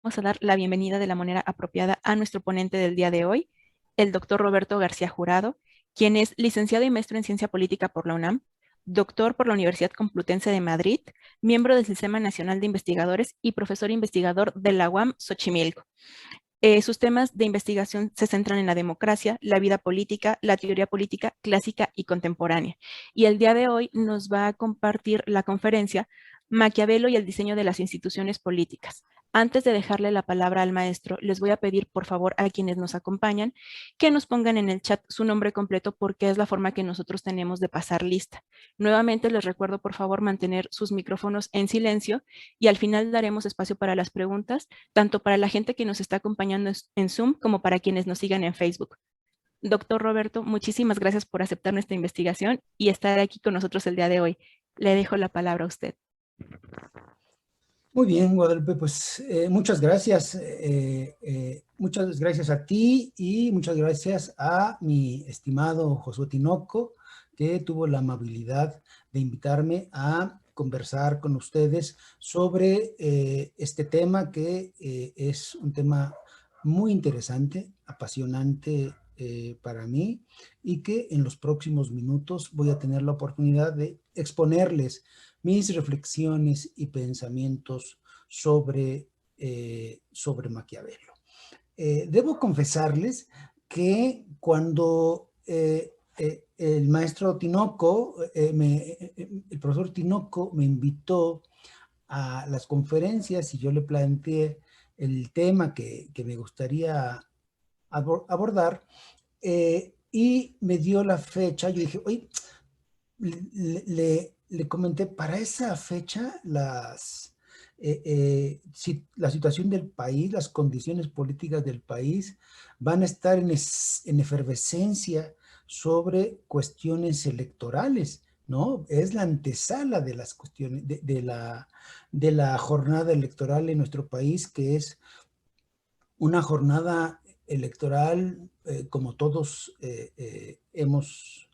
Vamos a dar la bienvenida de la manera apropiada a nuestro ponente del día de hoy, el doctor Roberto García Jurado, quien es licenciado y maestro en Ciencia Política por la UNAM, doctor por la Universidad Complutense de Madrid, miembro del Sistema Nacional de Investigadores y profesor investigador de la UAM Xochimilco. Sus temas de investigación se centran en la democracia, la vida política, la teoría política clásica y contemporánea. Y el día de hoy nos va a compartir la conferencia Maquiavelo y el diseño de las instituciones políticas. Antes de dejarle la palabra al maestro, les voy a pedir por favor a quienes nos acompañan que nos pongan en el chat su nombre completo porque es la forma que nosotros tenemos de pasar lista. Nuevamente les recuerdo por favor mantener sus micrófonos en silencio y al final daremos espacio para las preguntas tanto para la gente que nos está acompañando en Zoom como para quienes nos sigan en Facebook. Doctor Roberto, muchísimas gracias por aceptar nuestra investigación y estar aquí con nosotros el día de hoy. Le dejo la palabra a usted. Muy bien, Guadalupe, pues muchas gracias. Muchas gracias a ti y muchas gracias a mi estimado Josué Tinoco, que tuvo la amabilidad de invitarme a conversar con ustedes sobre este tema que es un tema muy interesante, apasionante para mí y que en los próximos minutos voy a tener la oportunidad de exponerles mis reflexiones y pensamientos sobre Maquiavelo. Debo confesarles que cuando el maestro Tinoco, el profesor Tinoco me invitó a las conferencias y yo le planteé el tema que me gustaría abordar y me dio la fecha, yo dije, oye, le comenté, para esa fecha la situación del país, las condiciones políticas del país van a estar en efervescencia sobre cuestiones electorales, ¿no? Es la antesala de las cuestiones, de la jornada electoral en nuestro país, que es una jornada electoral, como todos hemos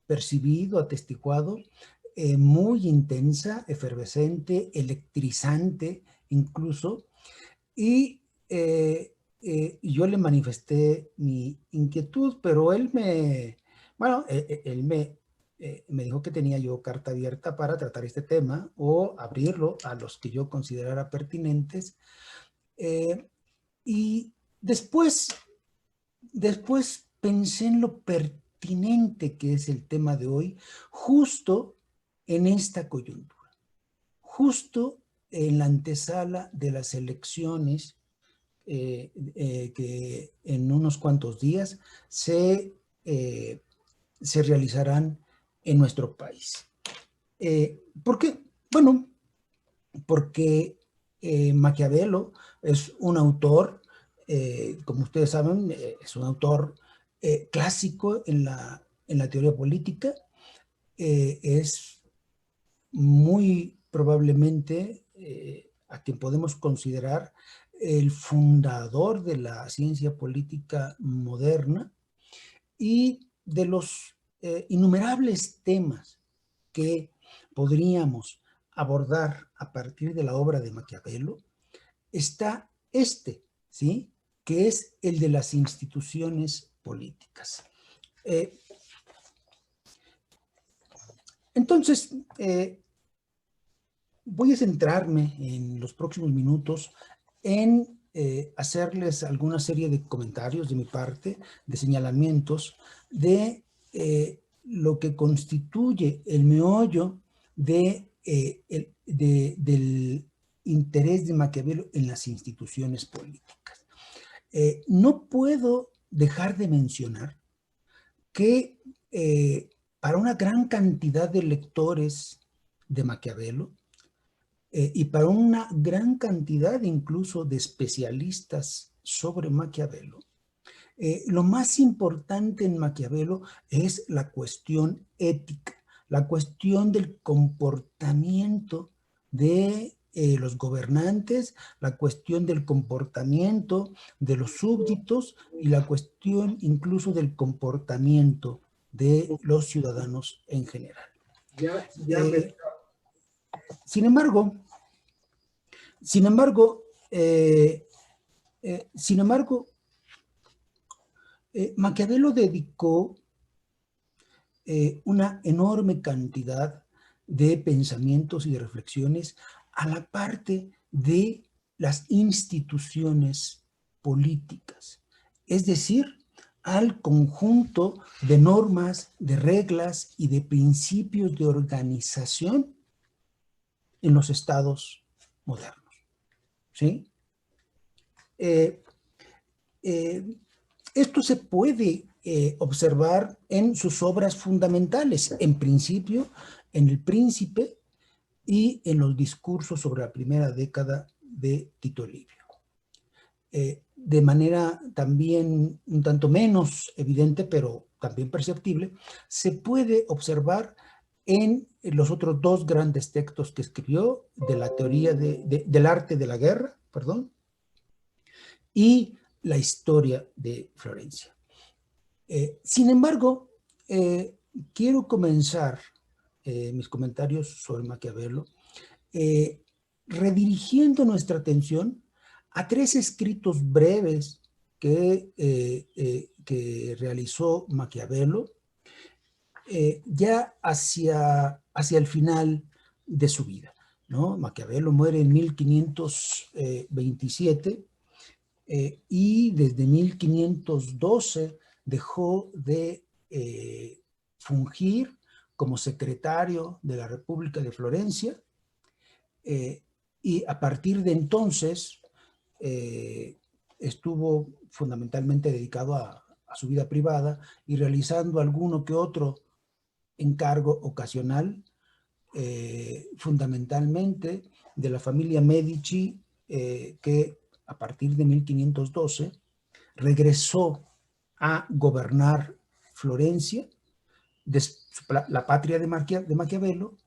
percibido, atestiguado, muy intensa, efervescente, electrizante incluso, y yo le manifesté mi inquietud, pero él me dijo que tenía yo carta abierta para tratar este tema o abrirlo a los que yo considerara pertinentes. Y después pensé en lo pertinente que es el tema de hoy, justo en esta coyuntura, justo en la antesala de las elecciones que en unos cuantos días se realizarán en nuestro país. ¿Por qué? Bueno, porque Maquiavelo es un autor, como ustedes saben, es un autor clásico en la teoría política, es muy probablemente a quien podemos considerar el fundador de la ciencia política moderna y de los innumerables temas que podríamos abordar a partir de la obra de Maquiavelo, está ¿sí? Que es el de las instituciones políticas. Entonces, voy a centrarme en los próximos minutos en hacerles alguna serie de comentarios de mi parte, de señalamientos, de lo que constituye el meollo del interés de Maquiavelo en las instituciones políticas. No puedo dejar de mencionar que para una gran cantidad de lectores de Maquiavelo, y para una gran cantidad incluso de especialistas sobre Maquiavelo, lo más importante en Maquiavelo es la cuestión ética, la cuestión del comportamiento de los gobernantes, la cuestión del comportamiento de los súbditos y la cuestión incluso del comportamiento de los ciudadanos en general. Sin embargo, Sin embargo, Maquiavelo dedicó una enorme cantidad de pensamientos y de reflexiones a la parte de las instituciones políticas, es decir, al conjunto de normas, de reglas y de principios de organización en los estados modernos. ¿Sí? Esto se puede observar en sus obras fundamentales, en principio, en El Príncipe y en los discursos sobre la primera década de Tito Livio. De manera también un tanto menos evidente, pero también perceptible, se puede observar en los otros dos grandes textos que escribió de la teoría del arte de la guerra, perdón, y la historia de Florencia. Sin embargo, quiero comenzar mis comentarios sobre Maquiavelo redirigiendo nuestra atención a tres escritos breves que realizó Maquiavelo ya hacia el final de su vida, ¿no? Maquiavelo muere en 1527 y desde 1512 dejó de fungir como secretario de la República de Florencia, y a partir de entonces estuvo fundamentalmente dedicado a su vida privada y realizando alguno que otro encargo ocasional, fundamentalmente de la familia Medici, que a partir de 1512 regresó a gobernar Florencia, la patria de Maquiavelo,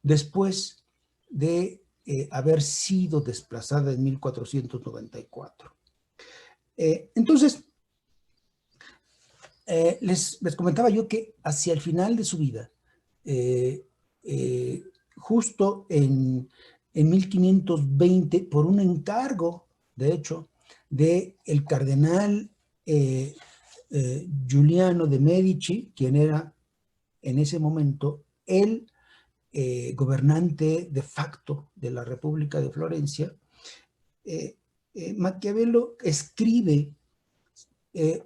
después de haber sido desplazada en 1494. Entonces, les comentaba yo que hacia el final de su vida, justo en 1520, por un encargo, de hecho, del cardenal Giuliano de Medici, quien era en ese momento el gobernante de facto de la República de Florencia, Maquiavelo escribe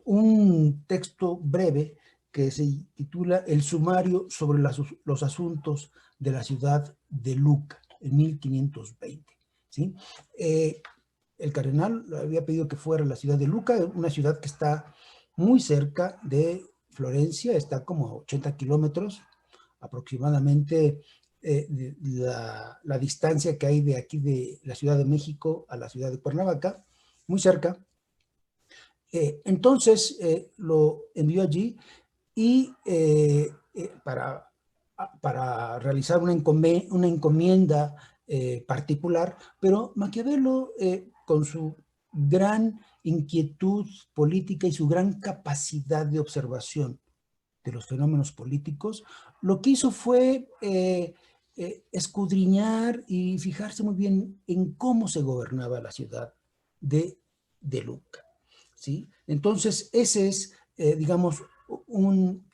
un texto breve que se titula El sumario sobre los asuntos de la ciudad de Lucca, en 1520. ¿Sí? El cardenal había pedido que fuera la ciudad de Lucca, una ciudad que está muy cerca de Florencia, está como a 80 kilómetros aproximadamente la distancia que hay de aquí de la Ciudad de México a la ciudad de Cuernavaca, muy cerca. Entonces lo envió allí y para realizar una encomienda particular, pero Maquiavelo, con su gran inquietud política y su gran capacidad de observación de los fenómenos políticos, lo que hizo fue escudriñar y fijarse muy bien en cómo se gobernaba la ciudad de Lucca. ¿Sí? Entonces, ese es, digamos, un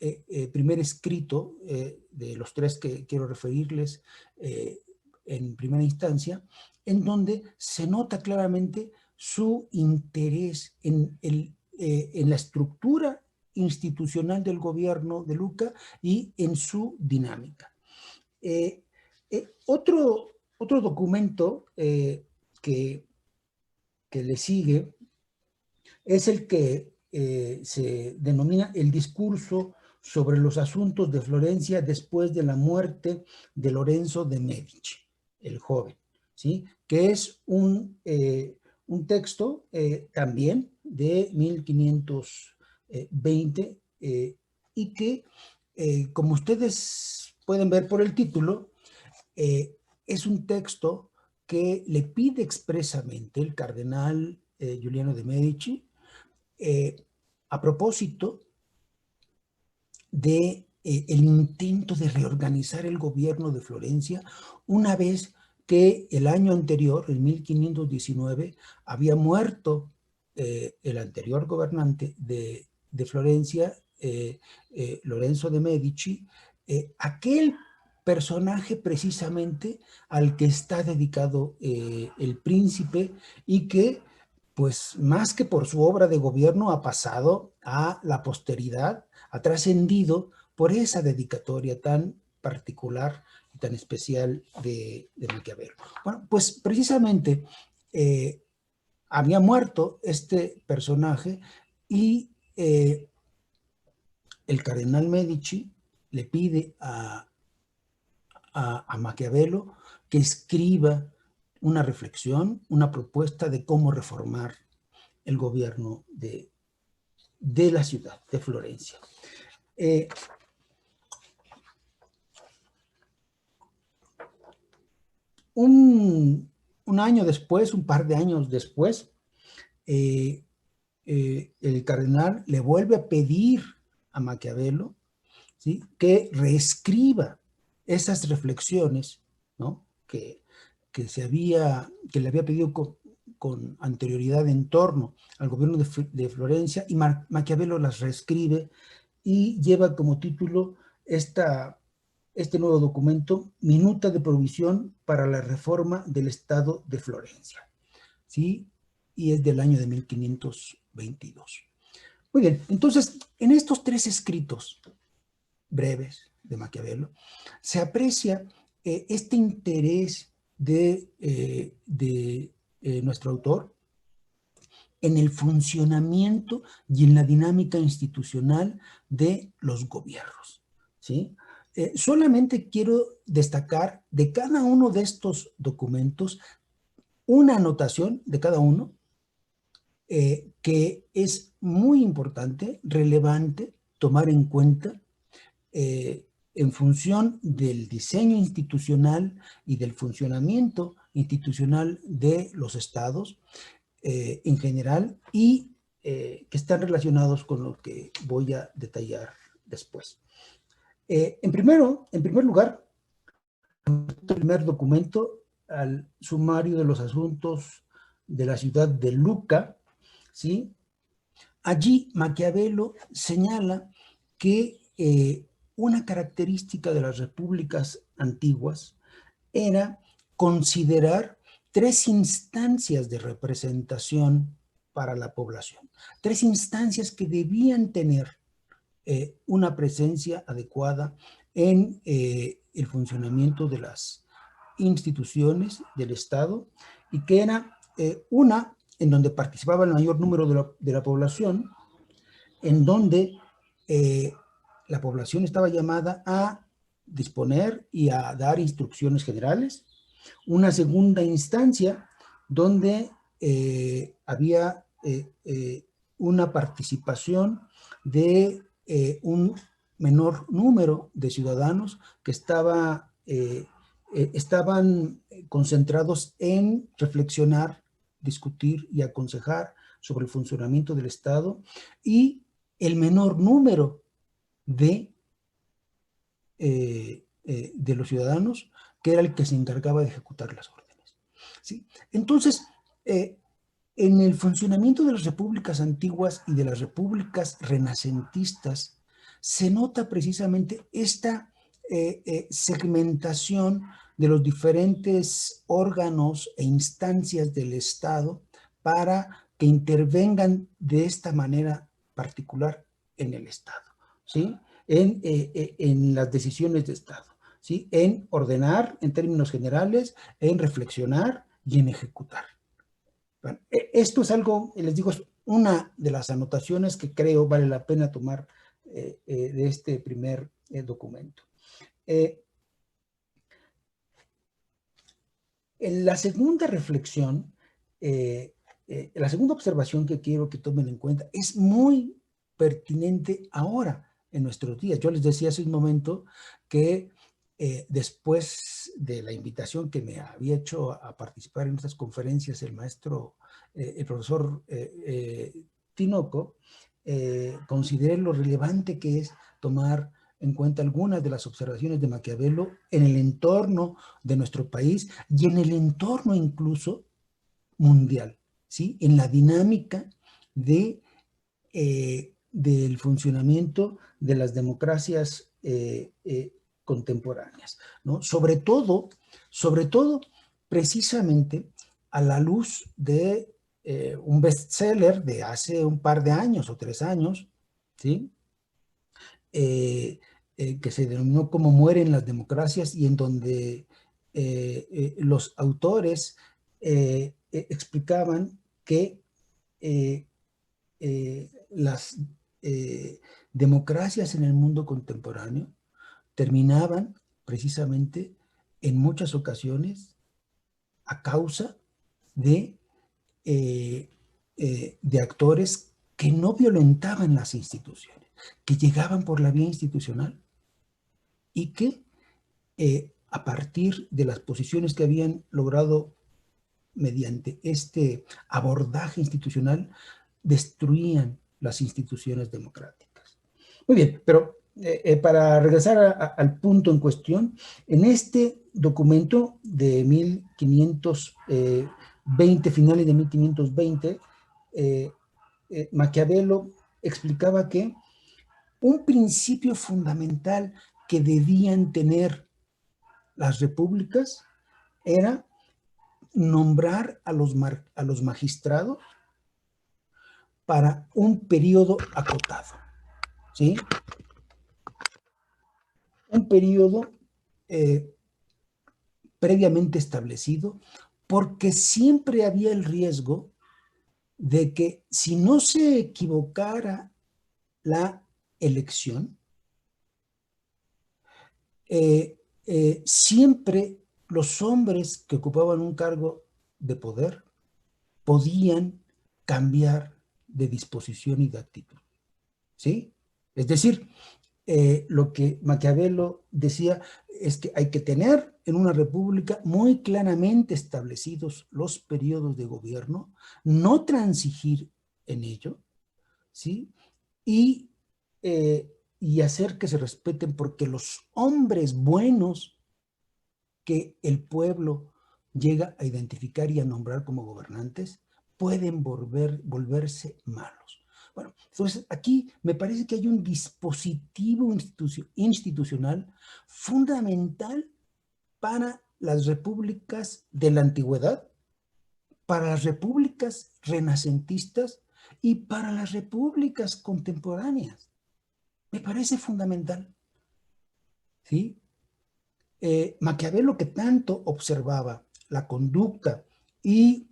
primer escrito de los tres que quiero referirles en primera instancia, en donde se nota claramente su interés en la estructura institucional del gobierno de Lucca y en su dinámica. Otro documento que le sigue es el que se denomina el discurso sobre los asuntos de Florencia después de la muerte de Lorenzo de Medici, el joven, ¿sí? Que es un texto también de 1520 y que, como ustedes pueden ver por el título, es un texto que le pide expresamente el cardenal Giuliano de Medici a propósito de el intento de reorganizar el gobierno de Florencia una vez que el año anterior, en 1519, había muerto el anterior gobernante de Florencia, Lorenzo de Medici, aquel personaje precisamente al que está dedicado el príncipe, y que, pues, más que por su obra de gobierno, ha pasado a la posteridad, ha trascendido por esa dedicatoria tan particular y tan especial de Maquiavelo. Bueno, pues precisamente había muerto este personaje, y el cardenal Medici le pide a Maquiavelo que escriba una reflexión, una propuesta de cómo reformar el gobierno de la ciudad de Florencia. Un año después, un par de años después, el cardenal le vuelve a pedir a Maquiavelo, ¿sí?, que reescriba esas reflexiones, ¿no?, que le había pedido con anterioridad en torno al gobierno de Florencia, y Maquiavelo las reescribe y lleva como título este nuevo documento: Minuta de provisión para la reforma del Estado de Florencia, ¿sí? Y es del año de 1522. Muy bien, entonces, en estos tres escritos breves de Maquiavelo se aprecia este interés de nuestro autor en el funcionamiento y en la dinámica institucional de los gobiernos, ¿sí? Solamente quiero destacar de cada uno de estos documentos una anotación de cada uno que es muy importante, relevante, tomar en cuenta en función del diseño institucional y del funcionamiento institucional de los estados en general, y que están relacionados con lo que voy a detallar después. En primer lugar, el primer documento al sumario de los asuntos de la ciudad de Lucca, ¿sí? Allí Maquiavelo señala que una característica de las repúblicas antiguas era considerar tres instancias de representación para la población, tres instancias que debían tener una presencia adecuada en el funcionamiento de las instituciones del Estado, y que era una en donde participaba el mayor número de la población, en donde la población estaba llamada a disponer y a dar instrucciones generales; una segunda instancia donde había una participación de un menor número de ciudadanos que estaban concentrados en reflexionar, discutir y aconsejar sobre el funcionamiento del Estado; y el menor número de los ciudadanos, que era el que se encargaba de ejecutar las órdenes, ¿sí? Entonces, en el funcionamiento de las repúblicas antiguas y de las repúblicas renacentistas se nota precisamente esta segmentación de los diferentes órganos e instancias del Estado para que intervengan de esta manera particular en el Estado, ¿sí? En las decisiones de Estado, ¿sí? En ordenar en términos generales, en reflexionar y en ejecutar. Bueno, esto es algo, les digo, es una de las anotaciones que creo vale la pena tomar de este primer documento. En la segunda reflexión, la segunda observación que quiero que tomen en cuenta es muy pertinente ahora, en nuestros días. Yo les decía hace un momento que después de la invitación que me había hecho a participar en estas conferencias el profesor Tinoco, consideré lo relevante que es tomar en cuenta algunas de las observaciones de Maquiavelo en el entorno de nuestro país y en el entorno incluso mundial, ¿sí? En la dinámica de, del funcionamiento de las democracias contemporáneas, ¿no? Sobre todo, precisamente a la luz de un bestseller de hace un par de años o 3 años, ¿sí? Que se denominó Cómo mueren las democracias, y en donde los autores explicaban que las democracias en el mundo contemporáneo terminaban precisamente en muchas ocasiones a causa eh, de actores que no violentaban las instituciones, que llegaban por la vía institucional y que a partir de las posiciones que habían logrado mediante este abordaje institucional, destruían las instituciones democráticas. Muy bien, pero para regresar al punto en cuestión, en este documento de 1520, finales de 1520, Maquiavelo explicaba que un principio fundamental que debían tener las repúblicas era nombrar a los magistrados para un periodo acotado, ¿sí? Un periodo previamente establecido, porque siempre había el riesgo de que si no se equivocara la elección, siempre los hombres que ocupaban un cargo de poder podían cambiar de disposición y de actitud, ¿sí? Es decir, lo que Maquiavelo decía es que hay que tener en una república muy claramente establecidos los periodos de gobierno, no transigir en ello, ¿sí? Y, y hacer que se respeten, porque los hombres buenos que el pueblo llega a identificar y a nombrar como gobernantes pueden volverse malos. Bueno, entonces aquí me parece que hay un dispositivo institucional fundamental para las repúblicas de la antigüedad, para las repúblicas renacentistas y para las repúblicas contemporáneas. Me parece fundamental, ¿sí? Maquiavelo, que tanto observaba la conducta y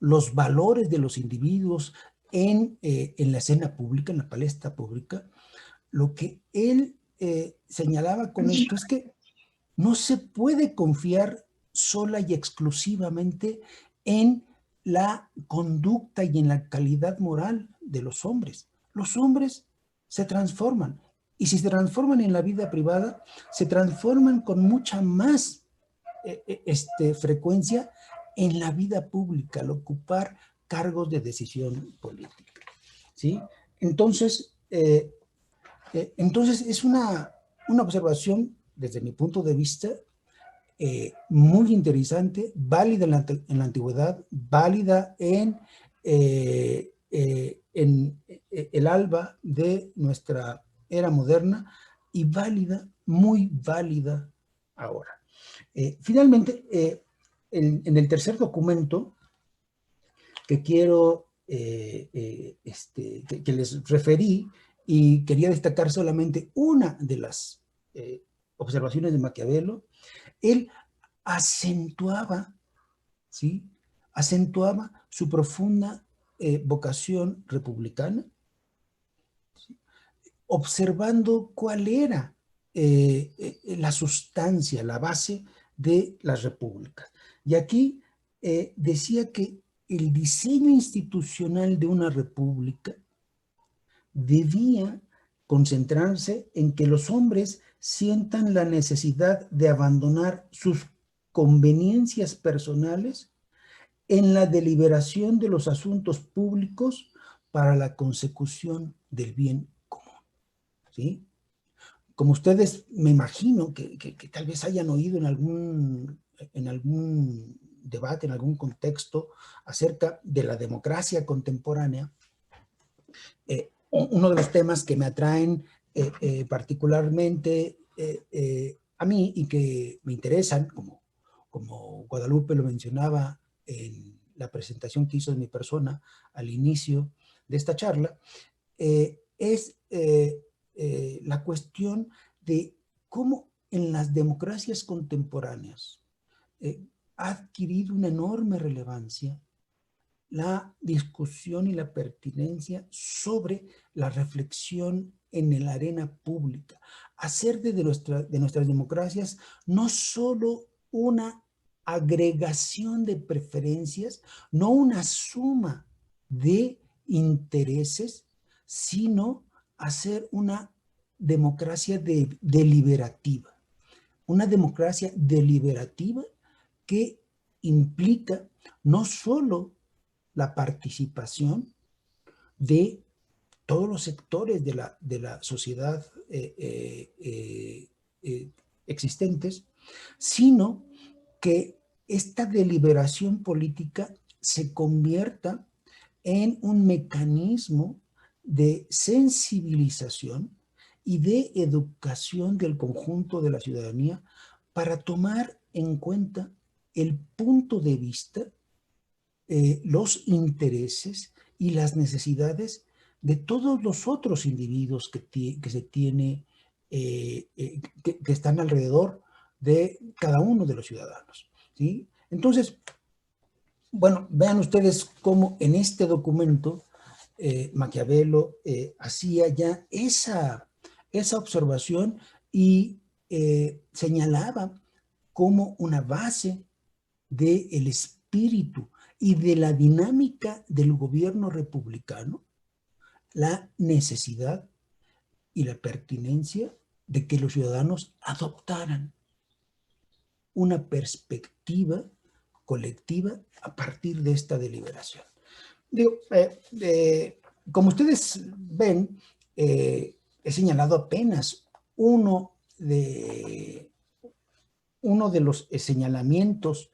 los valores de los individuos en la escena pública, en la palestra pública, lo que él señalaba con esto es que no se puede confiar sola y exclusivamente en la conducta y en la calidad moral de los hombres. Los hombres se transforman, y si se transforman en la vida privada, se transforman con mucha más frecuencia en la vida pública, al ocupar cargos de decisión política, ¿sí? Entonces, entonces es una observación, desde mi punto de vista, muy interesante, válida en la antigüedad, válida en el alba de nuestra era moderna, y válida, muy válida ahora. Finalmente, en el tercer documento que quiero, que les referí, y quería destacar solamente una de las observaciones de Maquiavelo, él acentuaba, ¿sí? Acentuaba su profunda vocación republicana, ¿sí? Observando cuál era la sustancia, la base de las repúblicas. Y aquí decía que el diseño institucional de una república debía concentrarse en que los hombres sientan la necesidad de abandonar sus conveniencias personales en la deliberación de los asuntos públicos para la consecución del bien común, ¿sí? como ustedes me imagino que tal vez hayan oído en algún debate, en algún contexto acerca de la democracia contemporánea, uno de los temas que me atraen particularmente a mí y que me interesan, como Guadalupe lo mencionaba en la presentación que hizo de mi persona al inicio de esta charla, es la cuestión de cómo en las democracias contemporáneas ha adquirido una enorme relevancia la discusión y la pertinencia sobre la reflexión en la arena pública, hacer de nuestras democracias no solo una agregación de preferencias, no una suma de intereses, sino hacer una democracia deliberativa. Una democracia deliberativa que implica no solo la participación de todos los sectores de la sociedad existentes, sino que esta deliberación política se convierta en un mecanismo de sensibilización y de educación del conjunto de la ciudadanía para tomar en cuenta el punto de vista, los intereses y las necesidades de todos los otros individuos que se tiene, que están alrededor de cada uno de los ciudadanos, ¿sí? Entonces, bueno, vean ustedes cómo en este documento Maquiavelo hacía ya esa observación y señalaba como una base del espíritu y de la dinámica del gobierno republicano la necesidad y la pertinencia de que los ciudadanos adoptaran una perspectiva colectiva a partir de esta deliberación. Digo, como ustedes ven, he señalado apenas uno de los señalamientos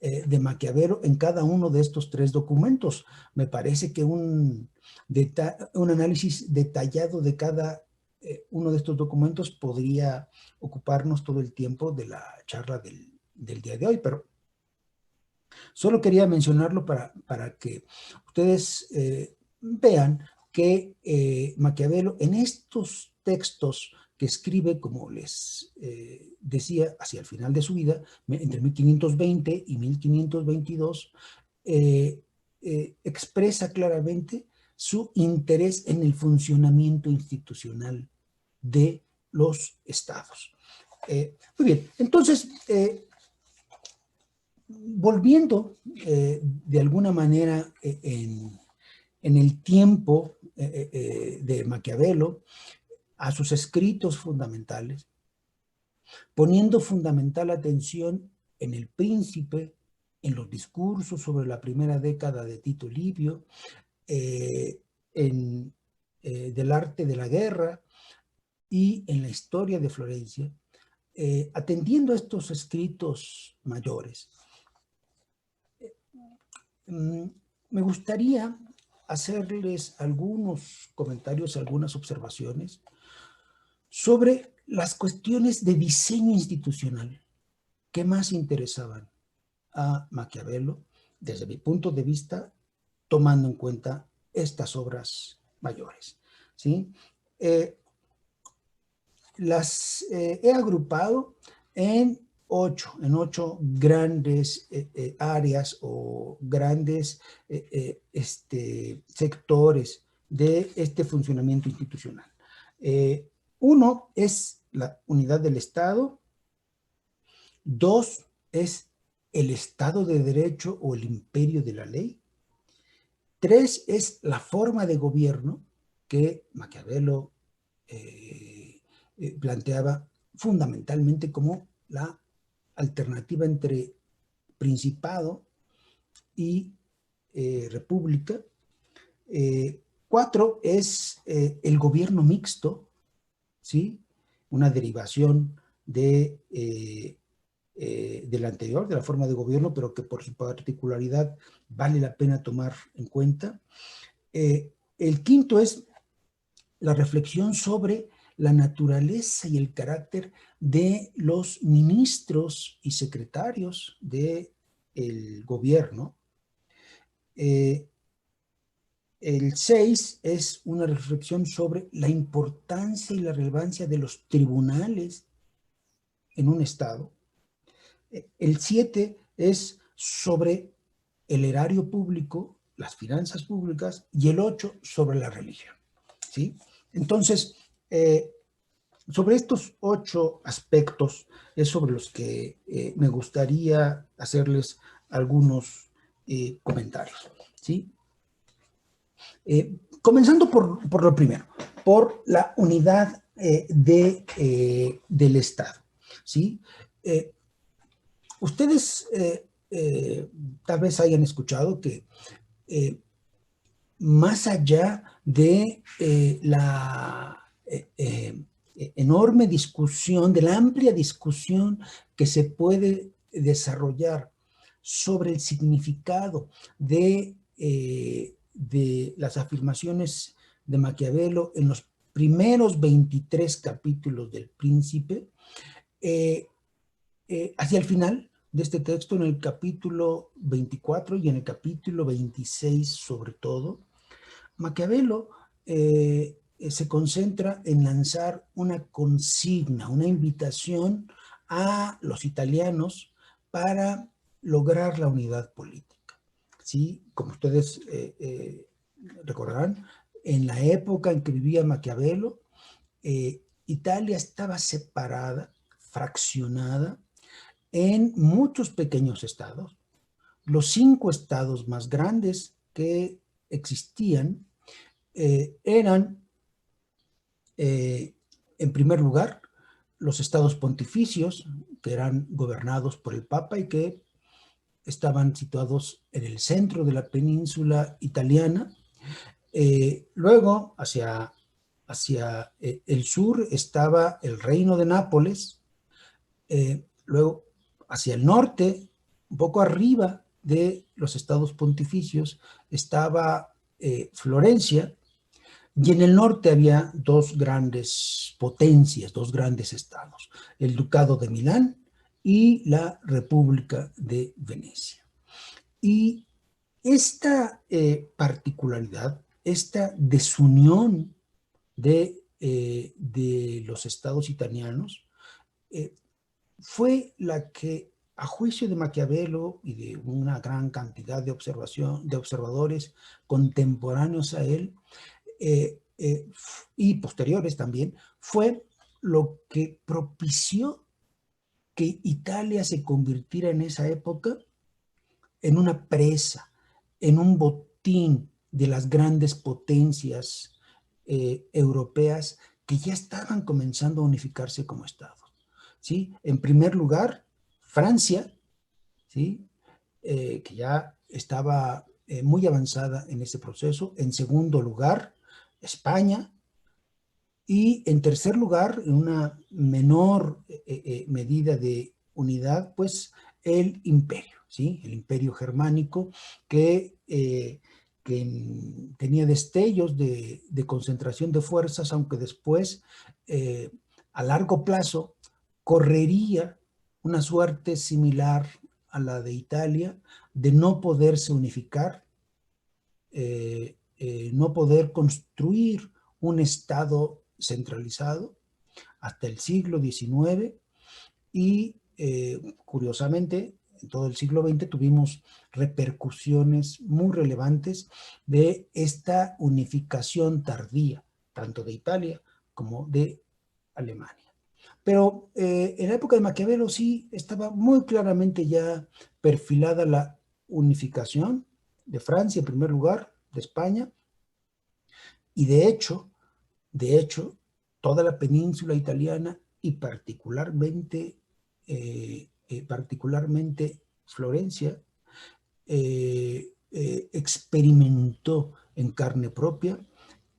de Maquiavelo en cada uno de estos tres documentos. Me parece que un análisis detallado de cada uno de estos documentos podría ocuparnos todo el tiempo de la charla del día de hoy, pero solo quería mencionarlo para que ustedes vean que Maquiavelo en estos textos que escribe, como les decía, hacia el final de su vida, entre 1520 y 1522, expresa claramente su interés en el funcionamiento institucional de los estados. Muy bien, entonces, volviendo de alguna manera en el tiempo de Maquiavelo a sus escritos fundamentales, poniendo fundamental atención en El Príncipe, en los discursos sobre la primera década de Tito Livio, del arte de la guerra y en la historia de Florencia, atendiendo a estos escritos mayores, me gustaría hacerles algunos comentarios, algunas observaciones sobre las cuestiones de diseño institucional que más interesaban a Maquiavelo, desde mi punto de vista, tomando en cuenta estas obras mayores, ¿sí? Las he agrupado en ocho grandes áreas o grandes sectores de este funcionamiento institucional. Uno es la unidad del Estado. Dos es el Estado de Derecho o el imperio de la ley. Tres es la forma de gobierno que Maquiavelo planteaba fundamentalmente como la alternativa entre principado y república. Cuatro es el gobierno mixto, ¿sí? una derivación de la anterior, de la forma de gobierno, pero que por su particularidad vale la pena tomar en cuenta. El quinto es la reflexión sobre la naturaleza y el carácter de los ministros y secretarios del gobierno. El 6 es una reflexión sobre la importancia y la relevancia de los tribunales en un Estado. El 7 es sobre el erario público, las finanzas públicas, y el 8 sobre la religión. ¿Sí? Entonces, sobre estos 8 aspectos es sobre los que me gustaría hacerles algunos comentarios. ¿Sí? Comenzando por lo primero, por la unidad del Estado. ¿Sí? Ustedes tal vez hayan escuchado que más allá de la enorme discusión, de la amplia discusión que se puede desarrollar sobre el significado de las afirmaciones de Maquiavelo en los primeros 23 capítulos del Príncipe, hacia el final de este texto, en el capítulo 24 y en el capítulo 26 sobre todo, Maquiavelo se concentra en lanzar una consigna, una invitación a los italianos para lograr la unidad política. ¿Sí? Como ustedes recordarán, en la época en que vivía Maquiavelo, Italia estaba separada, fraccionada en muchos pequeños estados. Los 5 estados más grandes que existían eran, en primer lugar, los estados pontificios, que eran gobernados por el Papa y que estaban situados en el centro de la península italiana. Luego, hacia el sur, estaba el Reino de Nápoles. Luego, hacia el norte, un poco arriba de los estados pontificios, estaba Florencia, y en el norte había 2 grandes potencias, 2 grandes estados, el Ducado de Milán y la República de Venecia. Y esta particularidad, esta desunión de los estados italianos, fue la que, a juicio de Maquiavelo y de una gran cantidad de observadores contemporáneos a él, y posteriores también, fue lo que propició que Italia se convirtiera en esa época en una presa, en un botín de las grandes potencias europeas que ya estaban comenzando a unificarse como estados. ¿Sí? En primer lugar, Francia, ¿sí? Que ya estaba muy avanzada en ese proceso. En segundo lugar, España. Y en tercer lugar, en una menor medida de unidad, pues el imperio, ¿sí? El imperio germánico que tenía destellos de concentración de fuerzas, aunque después, a largo plazo, correría una suerte similar a la de Italia, de no poderse unificar, no poder construir un Estado centralizado hasta el siglo XIX y, curiosamente, en todo el siglo XX tuvimos repercusiones muy relevantes de esta unificación tardía, tanto de Italia como de Alemania. Pero en la época de Maquiavelo sí estaba muy claramente ya perfilada la unificación de Francia en primer lugar, de España, y de hecho, toda la península italiana y particularmente Florencia experimentó en carne propia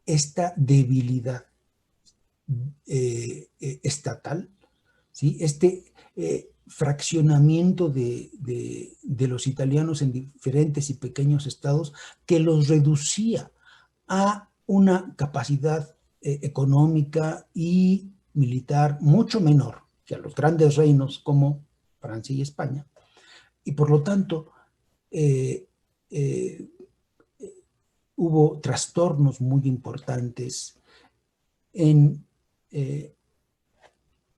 esta debilidad estatal, ¿sí? Fraccionamiento de los italianos en diferentes y pequeños estados que los reducía a una capacidad económica y militar mucho menor que a los grandes reinos como Francia y España, y por lo tanto eh, eh, hubo trastornos muy importantes en, eh,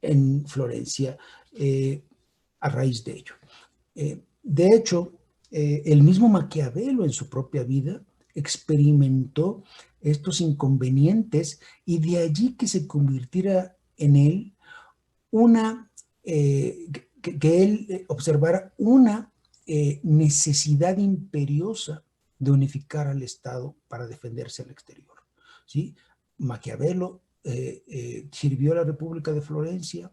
en Florencia a raíz de ello. De hecho, el mismo Maquiavelo en su propia vida experimentó estos inconvenientes y de allí que se convirtiera en él una, que él observara una necesidad imperiosa de unificar al Estado para defenderse al exterior. ¿Sí? Maquiavelo sirvió a la República de Florencia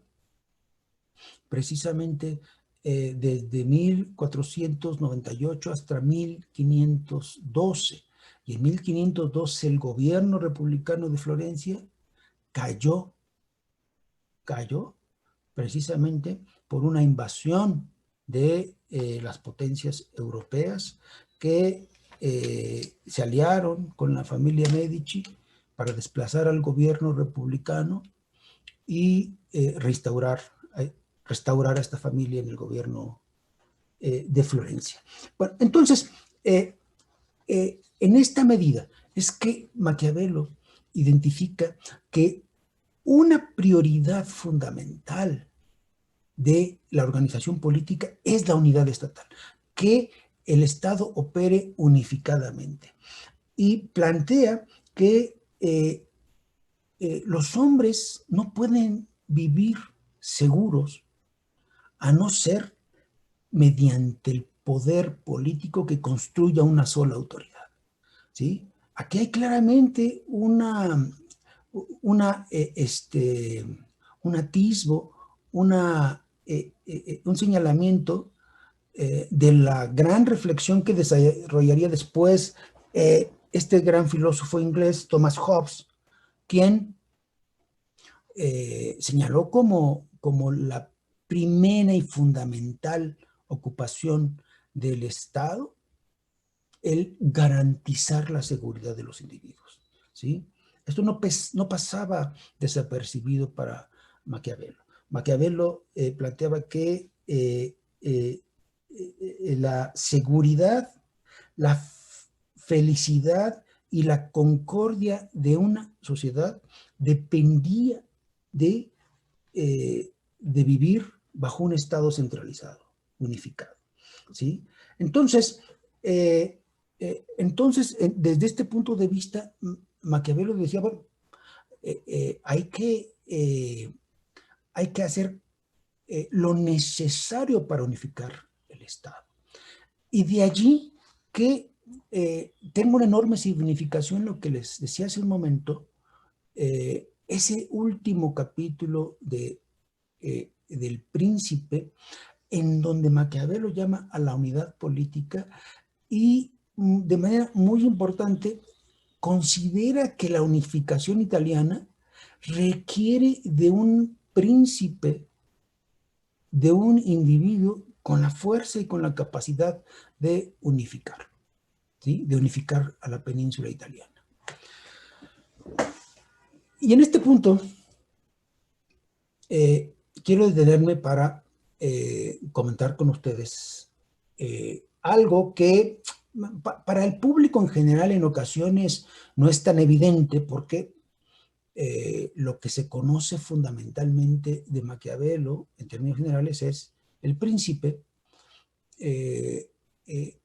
precisamente desde 1498 hasta 1512. Y en 1512 el gobierno republicano de Florencia cayó precisamente por una invasión de las potencias europeas que se aliaron con la familia Medici para desplazar al gobierno republicano y restaurar a esta familia en el gobierno de Florencia. Bueno, entonces, en esta medida es que Maquiavelo identifica que una prioridad fundamental de la organización política es la unidad estatal, que el Estado opere unificadamente. Y plantea que los hombres no pueden vivir seguros a no ser mediante el poder político que construya una sola autoridad. ¿Sí? Aquí hay claramente un atisbo, un señalamiento de la gran reflexión que desarrollaría después este gran filósofo inglés Thomas Hobbes, quien señaló como la primera y fundamental ocupación del Estado el garantizar la seguridad de los individuos, ¿sí? Esto no pasaba desapercibido para Maquiavelo. Maquiavelo planteaba que la seguridad, la felicidad y la concordia de una sociedad dependía de, de vivir bajo un Estado centralizado, unificado, ¿sí? Entonces, desde este punto de vista, Maquiavelo decía, bueno, hay que hacer lo necesario para unificar el Estado. Y de allí que tengo una enorme significación lo que les decía hace un momento, ese último capítulo del Príncipe, en donde Maquiavelo llama a la unidad política y de manera muy importante considera que la unificación italiana requiere de un príncipe, de un individuo con la fuerza y con la capacidad de unificar, ¿sí? De unificar a la península italiana. Y en este punto quiero detenerme para comentar con ustedes algo que para el público en general en ocasiones no es tan evidente porque lo que se conoce fundamentalmente de Maquiavelo en términos generales es El Príncipe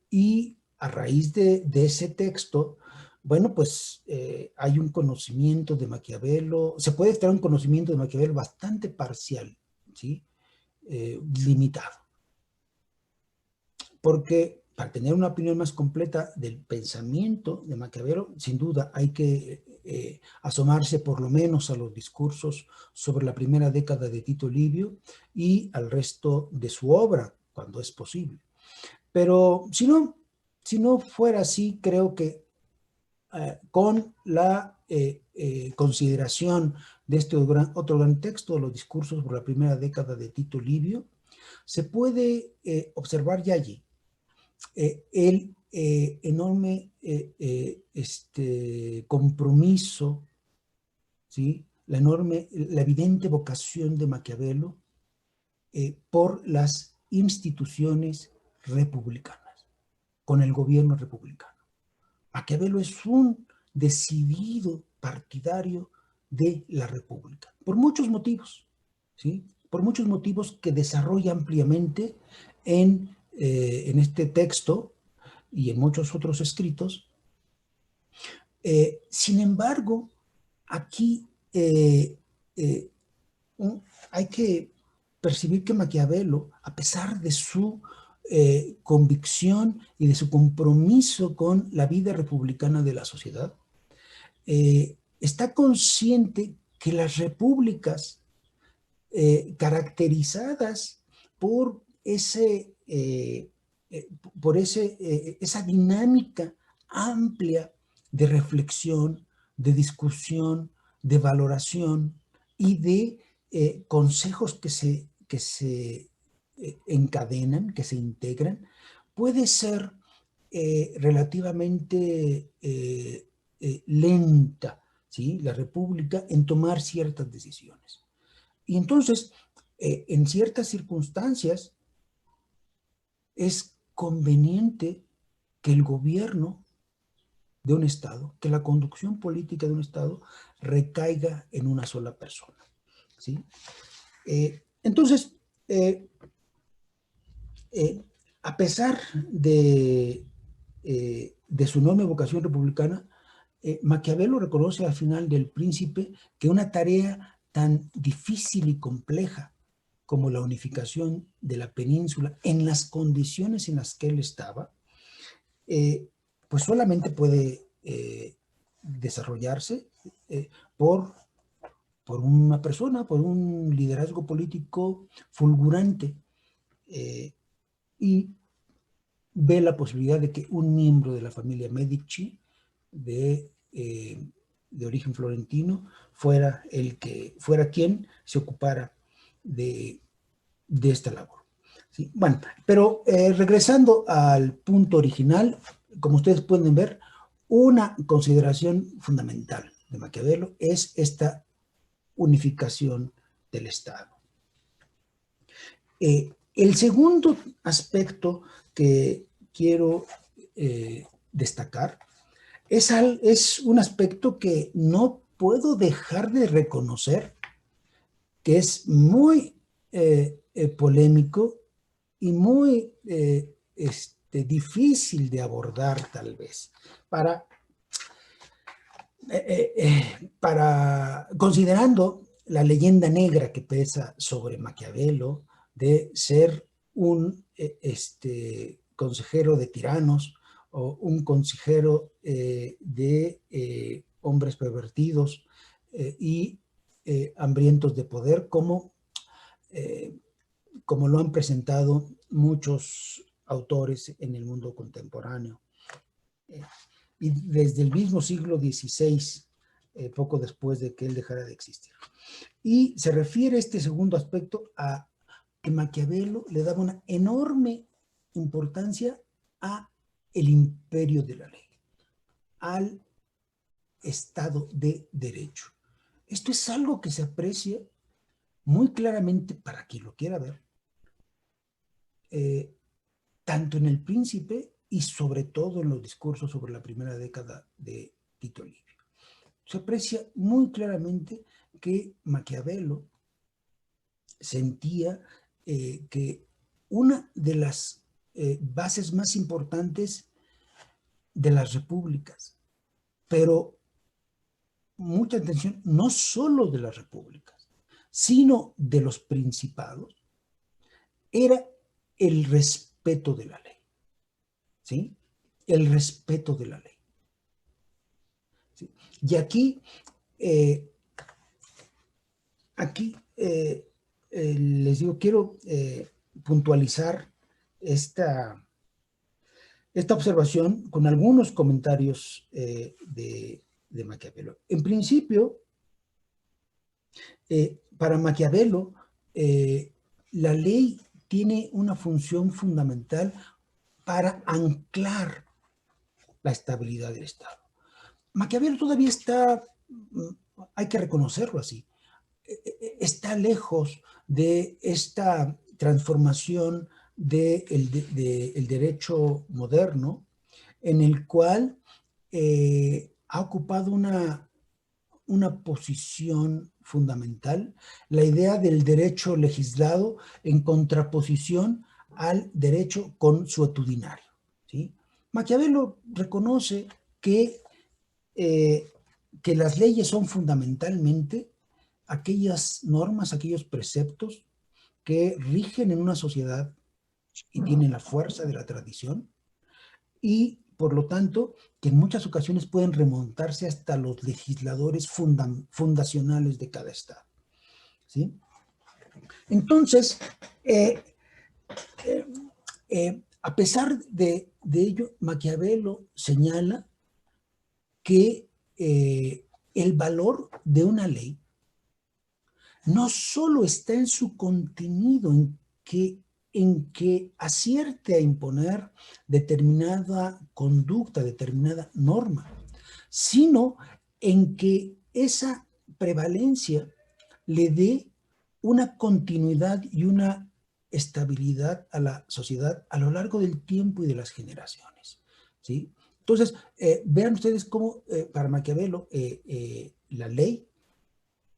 y a raíz de ese texto, bueno, pues hay un conocimiento de Maquiavelo, se puede extraer un conocimiento de Maquiavelo bastante parcial, ¿sí? Limitado. Porque para tener una opinión más completa del pensamiento de Maquiavelo, sin duda hay que asomarse por lo menos a los discursos sobre la primera década de Tito Livio y al resto de su obra, cuando es posible. Pero si no fuera así, creo que con la consideración de este otro gran texto, Los discursos por la primera década de Tito Livio, se puede observar ya allí el enorme compromiso, ¿sí? La evidente vocación de Maquiavelo por las instituciones republicanas, con el gobierno republicano. Maquiavelo es un decidido partidario de la República, por muchos motivos, ¿sí? Por muchos motivos que desarrolla ampliamente en este texto y en muchos otros escritos. Sin embargo, aquí hay que percibir que Maquiavelo, a pesar de su convicción y de su compromiso con la vida republicana de la sociedad, está consciente que las repúblicas caracterizadas por esa dinámica amplia de reflexión, de discusión, de valoración y de consejos que se encadenan, que se integran, puede ser relativamente lenta, ¿sí? La República en tomar ciertas decisiones. Y entonces, en ciertas circunstancias, es conveniente que el gobierno de un Estado, que la conducción política de un Estado recaiga en una sola persona, ¿sí? Entonces, a pesar de su enorme vocación republicana, Maquiavelo reconoce al final del Príncipe que una tarea tan difícil y compleja como la unificación de la península en las condiciones en las que él estaba, pues solamente puede desarrollarse por una persona, por un liderazgo político fulgurante, y ve la posibilidad de que un miembro de la familia Medici de origen florentino fuera quien se ocupara de esta labor. ¿Sí? Bueno, pero regresando al punto original, como ustedes pueden ver, una consideración fundamental de Maquiavelo es esta unificación del Estado. El segundo aspecto que quiero destacar es un aspecto que no puedo dejar de reconocer, que es muy polémico y muy difícil de abordar tal vez, considerando la leyenda negra que pesa sobre Maquiavelo de ser un consejero de tiranos o un consejero de hombres pervertidos y hambrientos de poder, como lo han presentado muchos autores en el mundo contemporáneo. Y desde el mismo siglo XVI, poco después de que él dejara de existir. Y se refiere este segundo aspecto a que Maquiavelo le daba una enorme importancia a el imperio de la ley, al Estado de Derecho. Esto es algo que se aprecia muy claramente, para quien lo quiera ver, tanto en El Príncipe y sobre todo en los discursos sobre la primera década de Tito Livio. Se aprecia muy claramente que Maquiavelo sentía que una de las bases más importantes de las repúblicas, pero mucha atención, no solo de las repúblicas, sino de los principados, era el respeto de la ley, ¿sí? El respeto de la ley. ¿Sí? Y aquí les digo, quiero puntualizar esta observación con algunos comentarios de de Maquiavelo. En principio, para Maquiavelo, la ley tiene una función fundamental para anclar la estabilidad del Estado. Maquiavelo todavía está, hay que reconocerlo así, está lejos de esta transformación del derecho moderno, en el cual ha ocupado una posición fundamental, la idea del derecho legislado en contraposición al derecho consuetudinario, ¿sí? Maquiavelo reconoce eh, que las leyes son fundamentalmente aquellas normas, aquellos preceptos que rigen en una sociedad y tienen la fuerza de la tradición, y por lo tanto que en muchas ocasiones pueden remontarse hasta los legisladores fundacionales de cada estado, ¿sí? Entonces, a pesar de ello, Maquiavelo señala que el valor de una ley no solo está en su contenido, en que acierte a imponer determinada conducta, determinada norma, sino en que esa prevalencia le dé una continuidad y una estabilidad a la sociedad a lo largo del tiempo y de las generaciones, ¿sí? Entonces, vean ustedes cómo para Maquiavelo la ley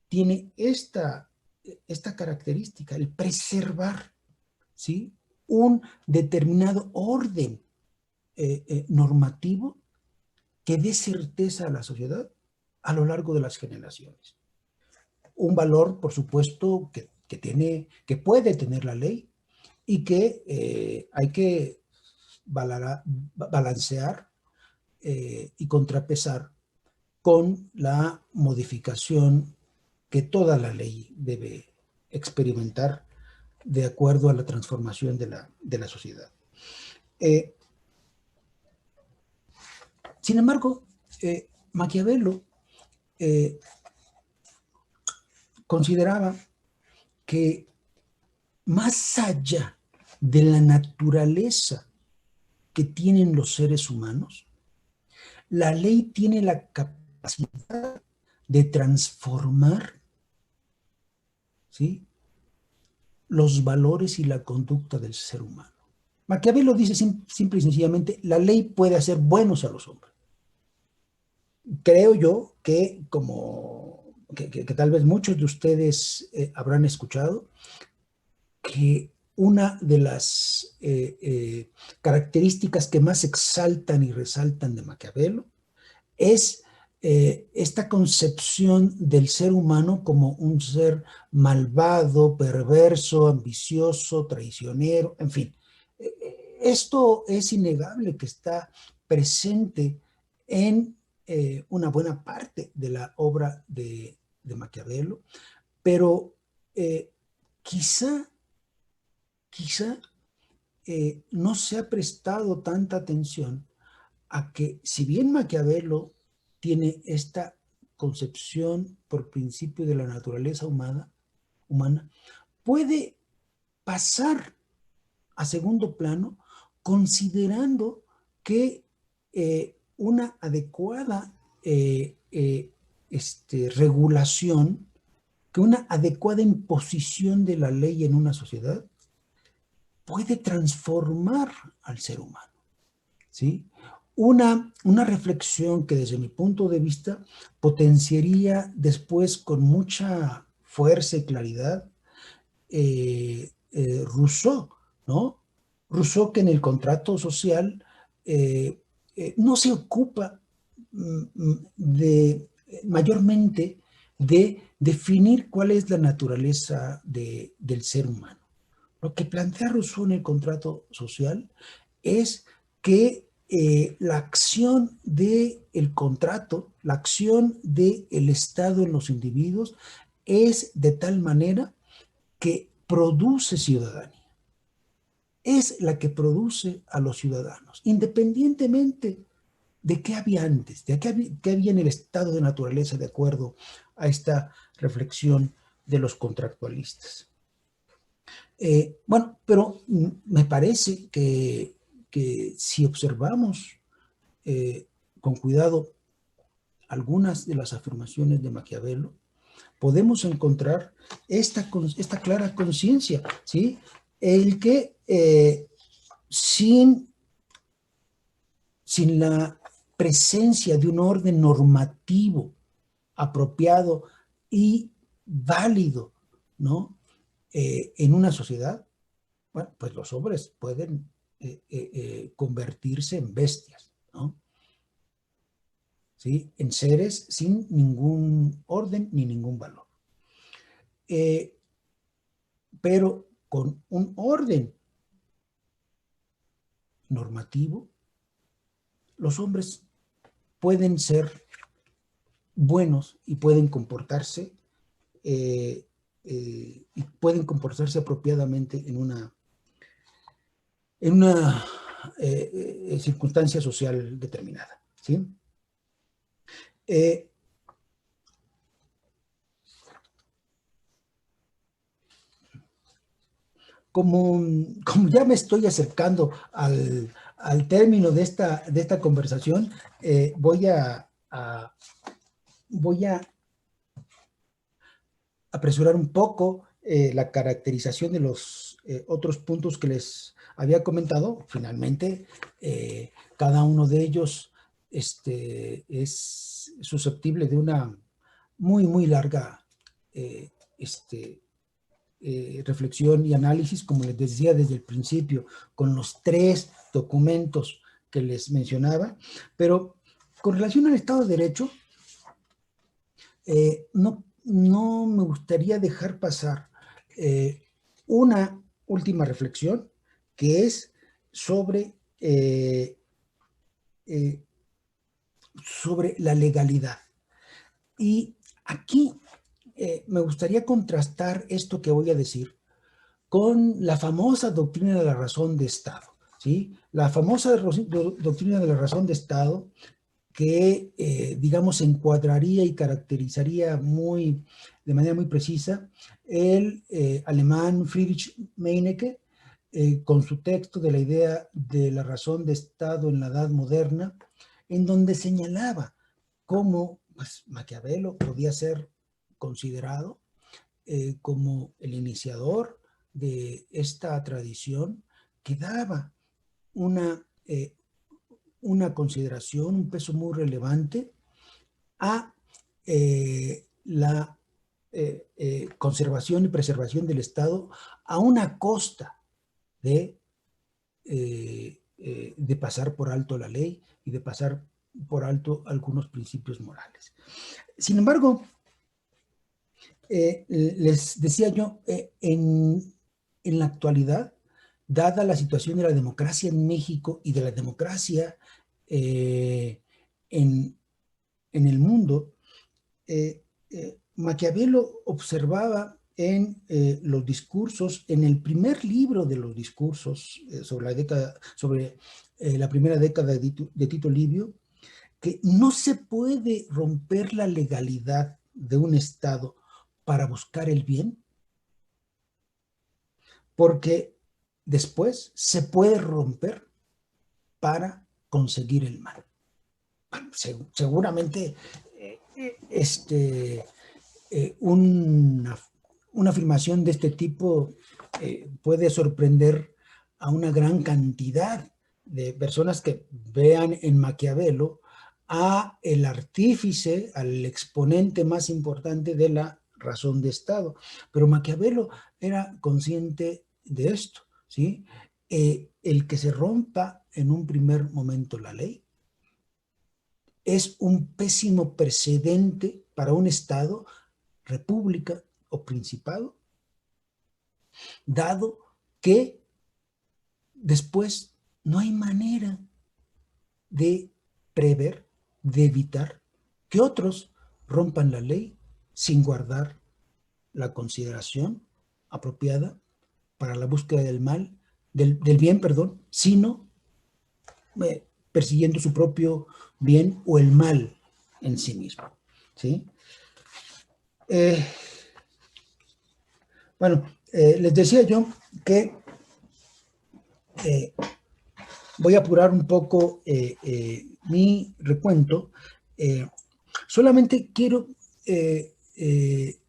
tiene esta característica, el preservar, ¿sí?, un determinado orden normativo que dé certeza a la sociedad a lo largo de las generaciones. Un valor, por supuesto, que puede tener la ley y que hay que balancear y contrapesar con la modificación que toda la ley debe experimentar de acuerdo a la transformación de la sociedad. Sin embargo, Maquiavelo consideraba que más allá de la naturaleza que tienen los seres humanos, la ley tiene la capacidad de transformar, ¿sí?, los valores y la conducta del ser humano. Maquiavelo dice simple y sencillamente, la ley puede hacer buenos a los hombres. Creo yo que que tal vez muchos de ustedes habrán escuchado que una de las características que más exaltan y resaltan de Maquiavelo es esta concepción del ser humano como un ser malvado, perverso, ambicioso, traicionero, en fin. Esto es innegable que está presente en una buena parte de la obra de Maquiavelo, pero quizá no se ha prestado tanta atención a que, si bien Maquiavelo tiene esta concepción por principio de la naturaleza humana puede pasar a segundo plano considerando que una adecuada regulación, que una adecuada imposición de la ley en una sociedad puede transformar al ser humano, ¿sí? Una reflexión que desde mi punto de vista potenciaría después con mucha fuerza y claridad Rousseau, ¿no? Rousseau, que en el contrato social no se ocupa mayormente de definir cuál es la naturaleza del ser humano. Lo que plantea Rousseau en el contrato social es que la acción del contrato, la acción del Estado en los individuos es de tal manera que produce ciudadanía. Es la que produce a los ciudadanos, independientemente de qué había antes, de qué había en el estado de naturaleza de acuerdo a esta reflexión de los contractualistas. Bueno, pero me parece que si observamos con cuidado algunas de las afirmaciones de Maquiavelo, podemos encontrar esta clara conciencia, ¿sí? El que sin la presencia de un orden normativo apropiado y válido, ¿no? En una sociedad, bueno, pues los hombres pueden convertirse en bestias, ¿no? ¿Sí? En seres sin ningún orden ni ningún valor. Pero con un orden normativo, los hombres pueden ser buenos y pueden comportarse y pueden comportarse apropiadamente en una circunstancia social determinada, ¿sí? Como ya me estoy acercando al término de esta conversación, voy a apresurar un poco la caracterización de los otros puntos que les había comentado. Finalmente, cada uno de ellos es susceptible de una muy larga reflexión y análisis, como les decía desde el principio, con los 3 documentos que les mencionaba. Pero con relación al Estado de Derecho, no me gustaría dejar pasar una última reflexión, que es sobre la legalidad. Y aquí me gustaría contrastar esto que voy a decir con la famosa doctrina de la razón de Estado, ¿sí? La famosa doctrina de la razón de Estado que, digamos, encuadraría y caracterizaría de manera muy precisa el alemán Friedrich Meinecke, con su texto de la idea de la razón de Estado en la Edad Moderna, en donde señalaba cómo pues, Maquiavelo podía ser considerado como el iniciador de esta tradición que daba una consideración, un peso muy relevante a la conservación y preservación del Estado a una costa de pasar por alto la ley y de pasar por alto algunos principios morales. Sin embargo, les decía yo, en la actualidad, dada la situación de la democracia en México y de la democracia en el mundo, Maquiavelo observaba en los discursos, en el primer libro de los discursos sobre la primera década de Tito Livio, que no se puede romper la legalidad de un Estado para buscar el bien, porque después se puede romper para conseguir el mal. Bueno, seguramente una afirmación de este tipo puede sorprender a una gran cantidad de personas que vean en Maquiavelo a el artífice, al exponente más importante de la razón de Estado. Pero Maquiavelo era consciente de esto, ¿sí? El que se rompa en un primer momento la ley es un pésimo precedente para un Estado, república o principado, dado que después no hay manera de prever, de evitar que otros rompan la ley sin guardar la consideración apropiada para la búsqueda del bien, sino persiguiendo su propio bien o el mal en sí mismo, ¿sí? Bueno, les decía yo que voy a apurar un poco mi recuento. Solamente quiero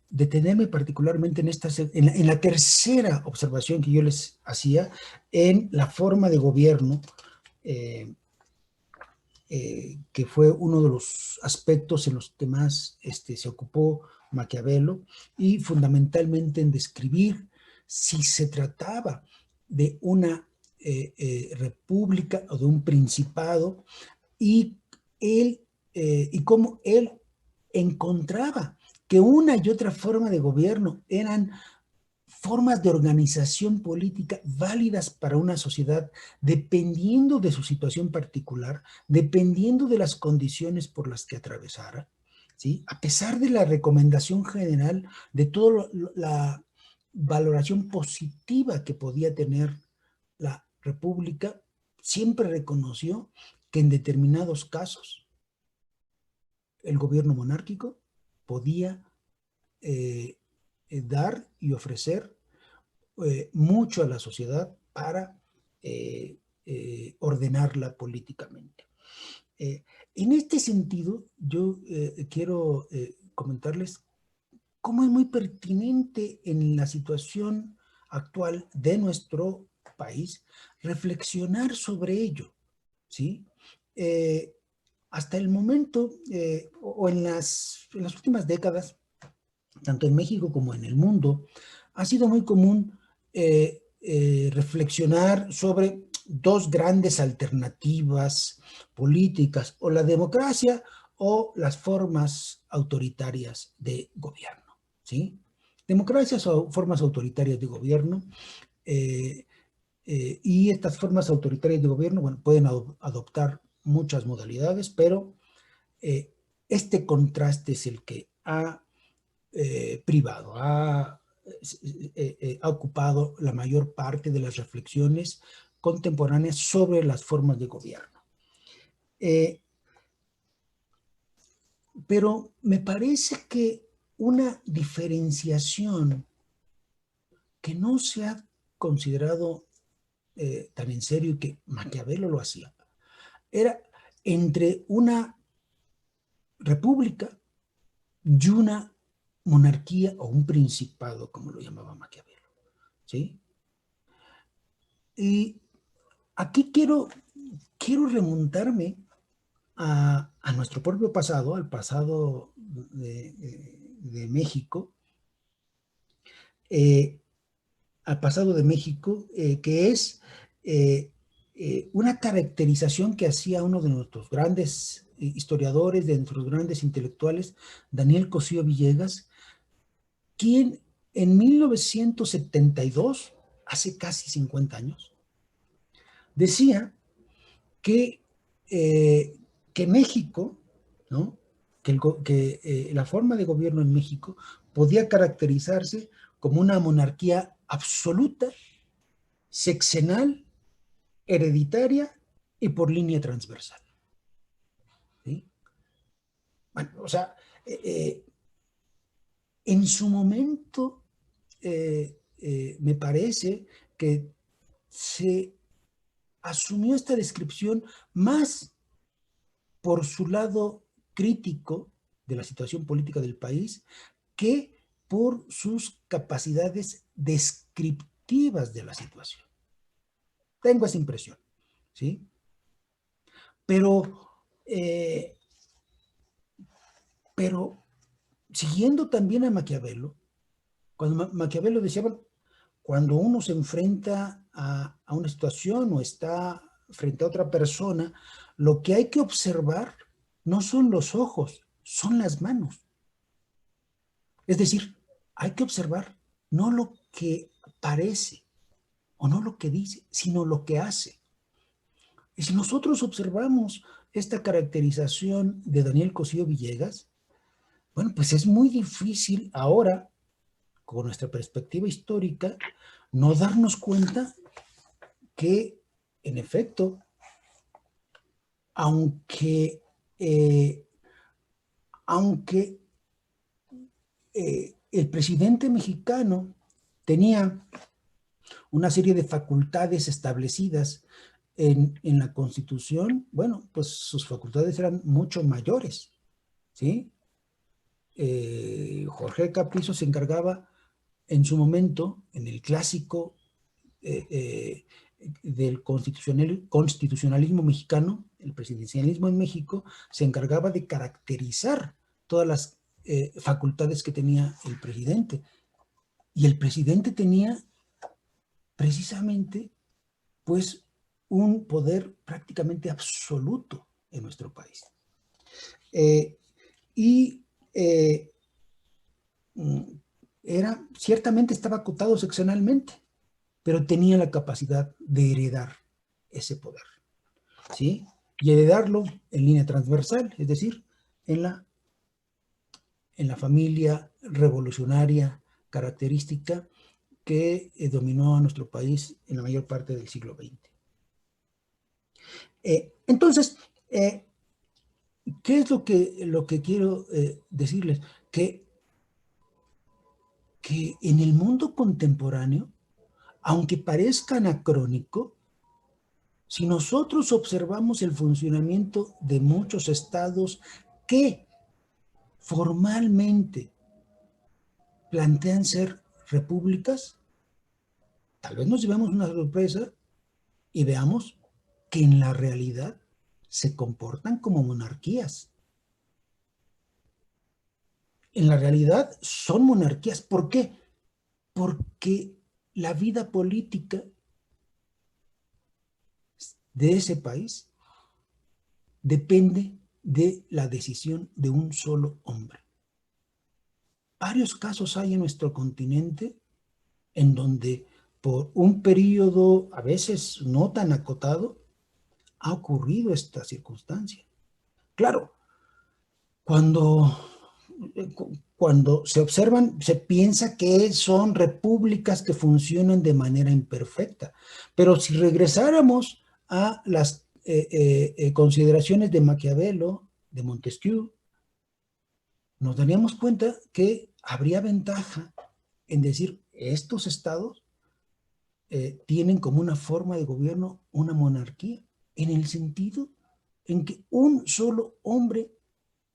detenerme particularmente en la tercera observación que yo les hacía en la forma de gobierno, que fue uno de los aspectos en los que más se ocupó Maquiavelo, y fundamentalmente en describir si se trataba de una república o de un principado, y y cómo él encontraba que una y otra forma de gobierno eran formas de organización política válidas para una sociedad, dependiendo de su situación particular, dependiendo de las condiciones por las que atravesara, ¿sí? A pesar de la recomendación general, de toda la valoración positiva que podía tener la República, siempre reconoció que en determinados casos el gobierno monárquico podía dar y ofrecer mucho a la sociedad para ordenarla políticamente. En este sentido, yo quiero comentarles cómo es muy pertinente en la situación actual de nuestro país reflexionar sobre ello, ¿sí? Hasta el momento, o en las últimas décadas, tanto en México como en el mundo, ha sido muy común reflexionar sobre dos grandes alternativas políticas: o la democracia o las formas autoritarias de gobierno, ¿sí? Democracias o formas autoritarias de gobierno, y estas formas autoritarias de gobierno, bueno, pueden adoptar muchas modalidades, pero eh, este contraste es el que privado, ha ocupado la mayor parte de las reflexiones contemporáneas sobre las formas de gobierno. Pero me parece que una diferenciación que no se ha considerado tan en serio, y que Maquiavelo lo hacía, era entre una república y una monarquía o un principado, como lo llamaba Maquiavelo, ¿sí? Y aquí quiero remontarme a nuestro propio pasado, al pasado de México, eh, que es una caracterización que hacía uno de nuestros grandes historiadores, de nuestros grandes intelectuales, Daniel Cosío Villegas, quien en 1972, hace casi 50 años, decía que, que México, ¿no? que la forma de gobierno en México podía caracterizarse como una monarquía absoluta, sexenal, hereditaria y por línea transversal, ¿sí? Bueno, o sea, en su momento me parece que se asumió esta descripción más por su lado crítico de la situación política del país que por sus capacidades descriptivas de la situación. Tengo esa impresión, ¿sí? Pero, eh, pero siguiendo también a Maquiavelo, cuando Maquiavelo decía, bueno, cuando uno se enfrenta a una situación o está frente a otra persona, lo que hay que observar no son los ojos, son las manos. Es decir, hay que observar no lo que parece o no lo que dice, sino lo que hace. Y si nosotros observamos esta caracterización de Daniel Cosío Villegas, bueno, pues es muy difícil ahora, con nuestra perspectiva histórica, no darnos cuenta que, en efecto, aunque, eh, aunque el presidente mexicano tenía una serie de facultades establecidas en la Constitución, bueno, pues sus facultades eran mucho mayores, ¿sí? Jorge Caprizo se encargaba en su momento, en el clásico eh, eh, del constitucionalismo mexicano, el presidencialismo en México, se encargaba de caracterizar todas las facultades que tenía el presidente. Y el presidente tenía precisamente, pues, un poder prácticamente absoluto en nuestro país. Eh, y eh, ciertamente estaba acotado seccionalmente, pero tenía la capacidad de heredar ese poder, ¿sí? Y heredarlo en línea transversal, es decir, en la, en la familia revolucionaria característica que dominó a nuestro país en la mayor parte del siglo XX. Entonces, ¿qué es lo que quiero decirles? Que en el mundo contemporáneo, aunque parezca anacrónico, si nosotros observamos el funcionamiento de muchos estados que formalmente plantean ser repúblicas, tal vez nos llevemos una sorpresa y veamos que en la realidad se comportan como monarquías. En la realidad son monarquías. ¿Por qué? Porque la vida política de ese país depende de la decisión de un solo hombre. Varios casos hay en nuestro continente en donde por un periodo a veces no tan acotado ha ocurrido esta circunstancia. Claro, cuando, cuando se observan, se piensa que son repúblicas que funcionan de manera imperfecta, pero si regresáramos a las consideraciones de Maquiavelo, de Montesquieu, nos daríamos cuenta que habría ventaja en decir estos estados tienen como una forma de gobierno una monarquía, en el sentido en que un solo hombre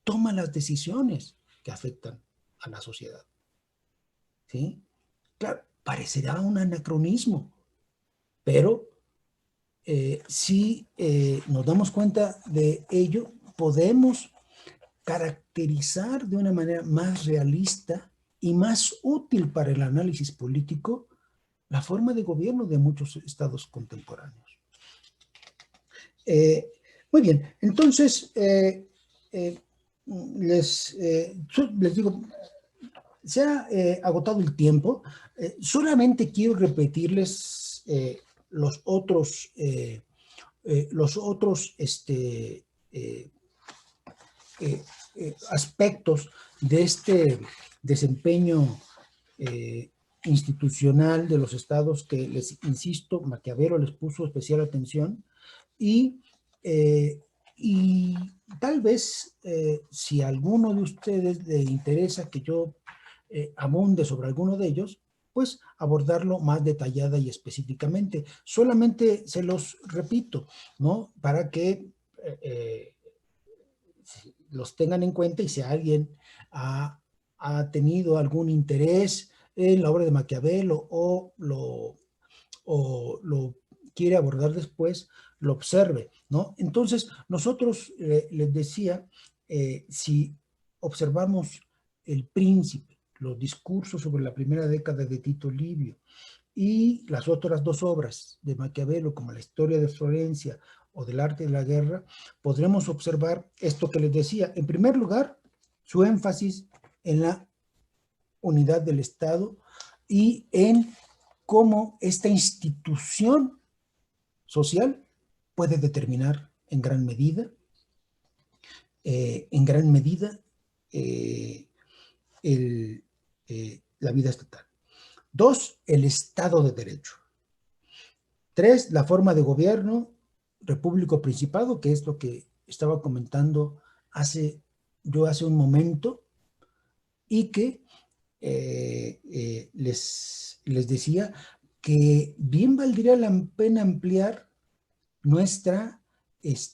toma las decisiones que afectan a la sociedad. ¿Sí? Claro, parecerá un anacronismo, pero si nos damos cuenta de ello, podemos caracterizar de una manera más realista y más útil para el análisis político la forma de gobierno de muchos estados contemporáneos. Muy bien, entonces les digo, se ha agotado el tiempo. Solamente quiero repetirles los otros aspectos de este desempeño institucional de los estados que, les insisto, Maquiavelo les puso especial atención y, y tal vez si a alguno de ustedes le interesa que yo abunde sobre alguno de ellos, pues abordarlo más detallada y específicamente. Solamente se los repito, ¿no? Para que los tengan en cuenta y si alguien ha tenido algún interés en la obra de Maquiavelo o lo quiere abordar después, lo observe, ¿no? Entonces, nosotros les decía, si observamos El Príncipe, los discursos sobre la primera década de Tito Livio y las otras dos obras de Maquiavelo, como La historia de Florencia o Del arte de la guerra, podremos observar esto que les decía. En primer lugar, su énfasis en la unidad del Estado y en cómo esta institución social puede determinar en gran medida la vida estatal. 2, el Estado de Derecho. 3, la forma de gobierno, república o principado, que es lo que estaba comentando hace un momento y que les decía que bien valdría la pena ampliar nuestra, eh,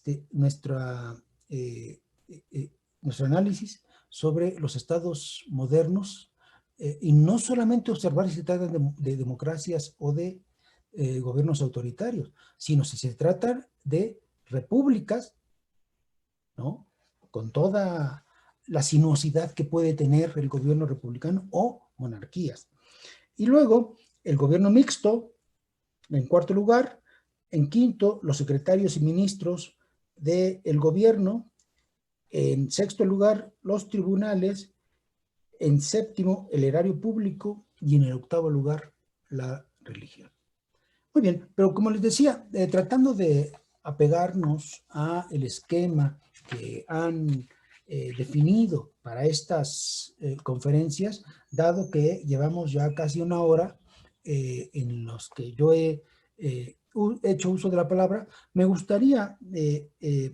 nuestro análisis sobre los estados modernos y no solamente observar si se trata de democracias o de gobiernos autoritarios, sino si se trata de repúblicas, ¿no? Con toda la sinuosidad que puede tener el gobierno republicano o monarquías. Y luego, el gobierno mixto, en cuarto lugar. En quinto, los secretarios y ministros del gobierno. En sexto lugar, los tribunales. En séptimo, el erario público. Y en el octavo lugar, la religión. Muy bien, pero como les decía, tratando de apegarnos a el esquema que han definido para estas conferencias, dado que llevamos ya casi una hora en los que yo he hecho uso de la palabra, me gustaría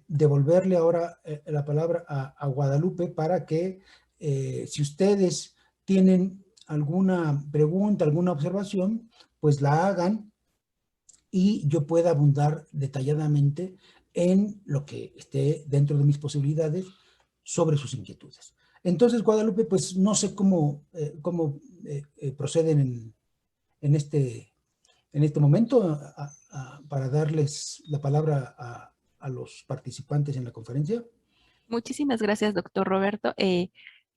devolverle ahora la palabra a Guadalupe para que si ustedes tienen alguna pregunta, alguna observación, pues la hagan y yo pueda abundar detalladamente en lo que esté dentro de mis posibilidades sobre sus inquietudes. Entonces, Guadalupe, pues no sé cómo proceden en este momento para darles la palabra a los participantes en la conferencia. Muchísimas gracias, doctor Roberto.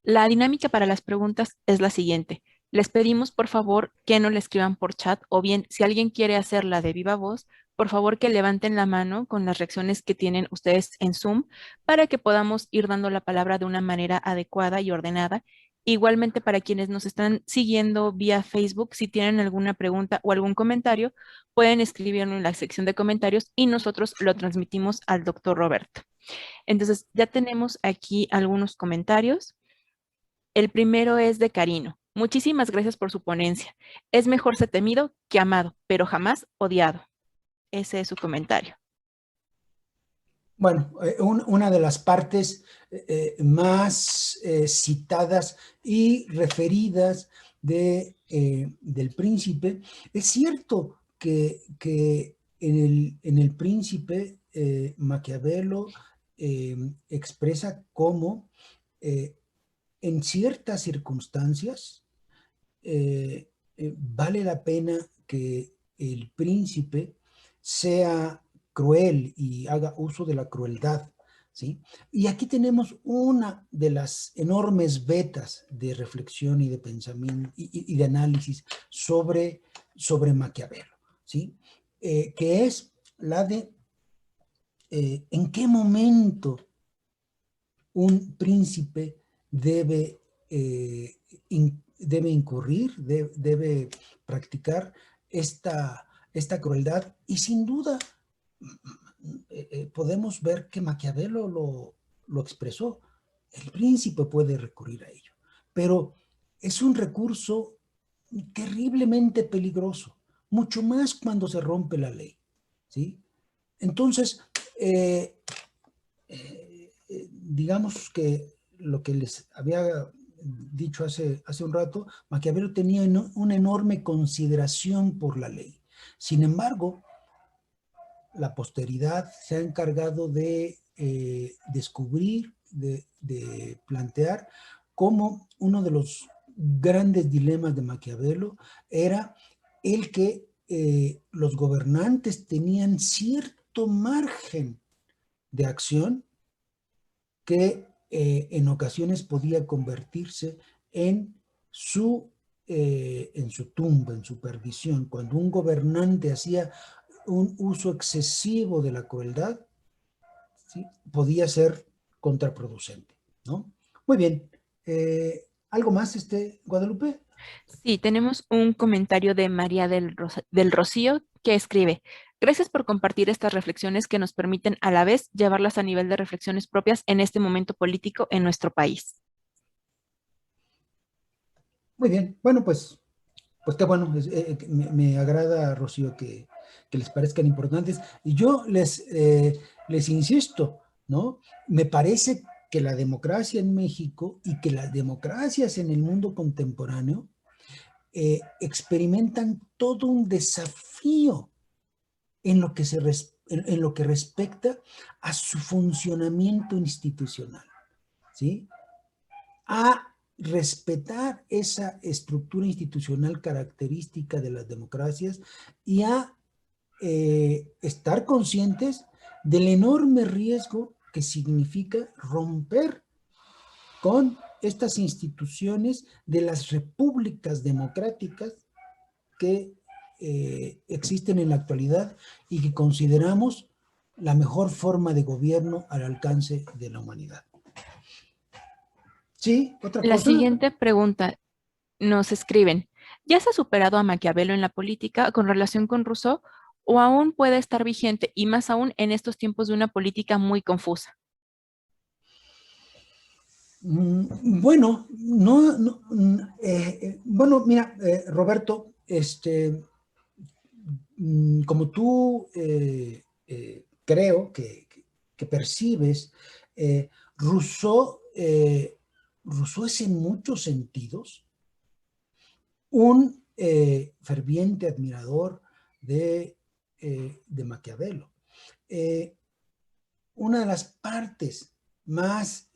La dinámica para las preguntas es la siguiente. Les pedimos, por favor, que no le escriban por chat o bien, si alguien quiere hacerla de viva voz, por favor que levanten la mano con las reacciones que tienen ustedes en Zoom para que podamos ir dando la palabra de una manera adecuada y ordenada. Igualmente, para quienes nos están siguiendo vía Facebook, si tienen alguna pregunta o algún comentario, pueden escribirlo en la sección de comentarios y nosotros lo transmitimos al doctor Roberto. Entonces, ya tenemos aquí algunos comentarios. El primero es de Carino. Muchísimas gracias por su ponencia. Es mejor ser temido que amado, pero jamás odiado. Ese es su comentario. Bueno, una de las partes más citadas y referidas del Príncipe, es cierto que en el Príncipe Maquiavelo expresa cómo en ciertas circunstancias vale la pena que el príncipe sea cruel y haga uso de la crueldad, ¿sí? Y aquí tenemos una de las enormes vetas de reflexión y de pensamiento y de análisis sobre Maquiavelo, ¿sí? Que es la de en qué momento un príncipe debe, debe incurrir, debe practicar esta crueldad. Y sin duda podemos ver que Maquiavelo lo expresó. El príncipe puede recurrir a ello, pero es un recurso terriblemente peligroso, mucho más cuando se rompe la ley, ¿sí? Entonces, digamos que lo que les había dicho hace un rato, Maquiavelo tenía una enorme consideración por la ley. Sin embargo, la posteridad se ha encargado de descubrir, de plantear cómo uno de los grandes dilemas de Maquiavelo era el que los gobernantes tenían cierto margen de acción que en ocasiones podía convertirse en su tumba, en su perdición. Cuando un gobernante hacía un uso excesivo de la crueldad, ¿sí?, podía ser contraproducente, ¿no? Muy bien. ¿Algo más, Guadalupe? Sí, tenemos un comentario de María del Rocío que escribe, gracias por compartir estas reflexiones que nos permiten a la vez llevarlas a nivel de reflexiones propias en este momento político en nuestro país. Muy bien. Bueno, pues qué bueno. Me agrada, Rocío, que les parezcan importantes. Y yo les insisto, ¿no? Me parece que la democracia en México y que las democracias en el mundo contemporáneo experimentan todo un desafío en lo que, en lo que respecta a su funcionamiento institucional, ¿sí? A respetar esa estructura institucional característica de las democracias y a estar conscientes del enorme riesgo que significa romper con estas instituciones de las repúblicas democráticas que existen en la actualidad y que consideramos la mejor forma de gobierno al alcance de la humanidad. Sí, otra La cosa. siguiente pregunta nos escriben, ¿ya se ha superado a Maquiavelo en la política con relación con Rousseau o aún puede estar vigente y más aún en estos tiempos de una política muy confusa? Bueno, bueno, mira, Roberto, como tú creo que percibes, Rousseau, Rousseau es en muchos sentidos un ferviente admirador de Maquiavelo. Una de las partes más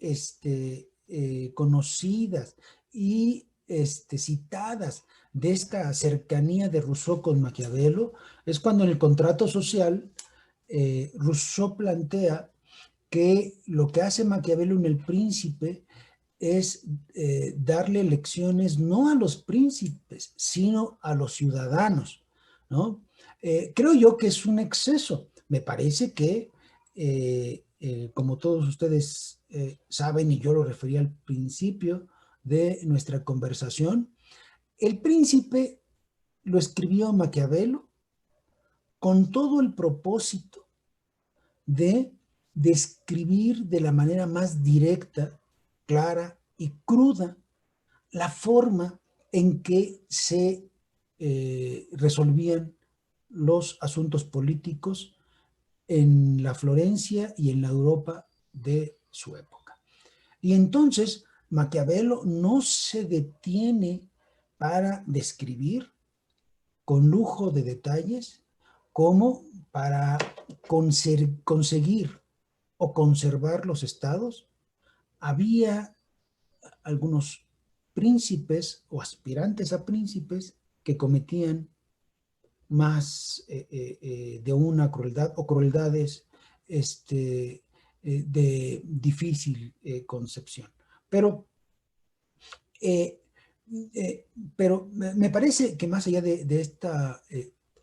conocidas y citadas de esta cercanía de Rousseau con Maquiavelo es cuando en el contrato social Rousseau plantea que lo que hace Maquiavelo en El Príncipe es darle lecciones no a los príncipes, sino a los ciudadanos, ¿no? Creo yo que es un exceso. Me parece que, como todos ustedes saben, y yo lo referí al principio de nuestra conversación, El Príncipe lo escribió Maquiavelo con todo el propósito de describir de la manera más directa, clara y cruda la forma en que se resolvían los asuntos políticos en la Florencia y en la Europa de su época. Y entonces Maquiavelo no se detiene para describir con lujo de detalles cómo para conseguir o conservar los estados había algunos príncipes o aspirantes a príncipes que cometían más de una crueldad o crueldades de difícil concepción. Pero, eh, pero me parece que más allá de esta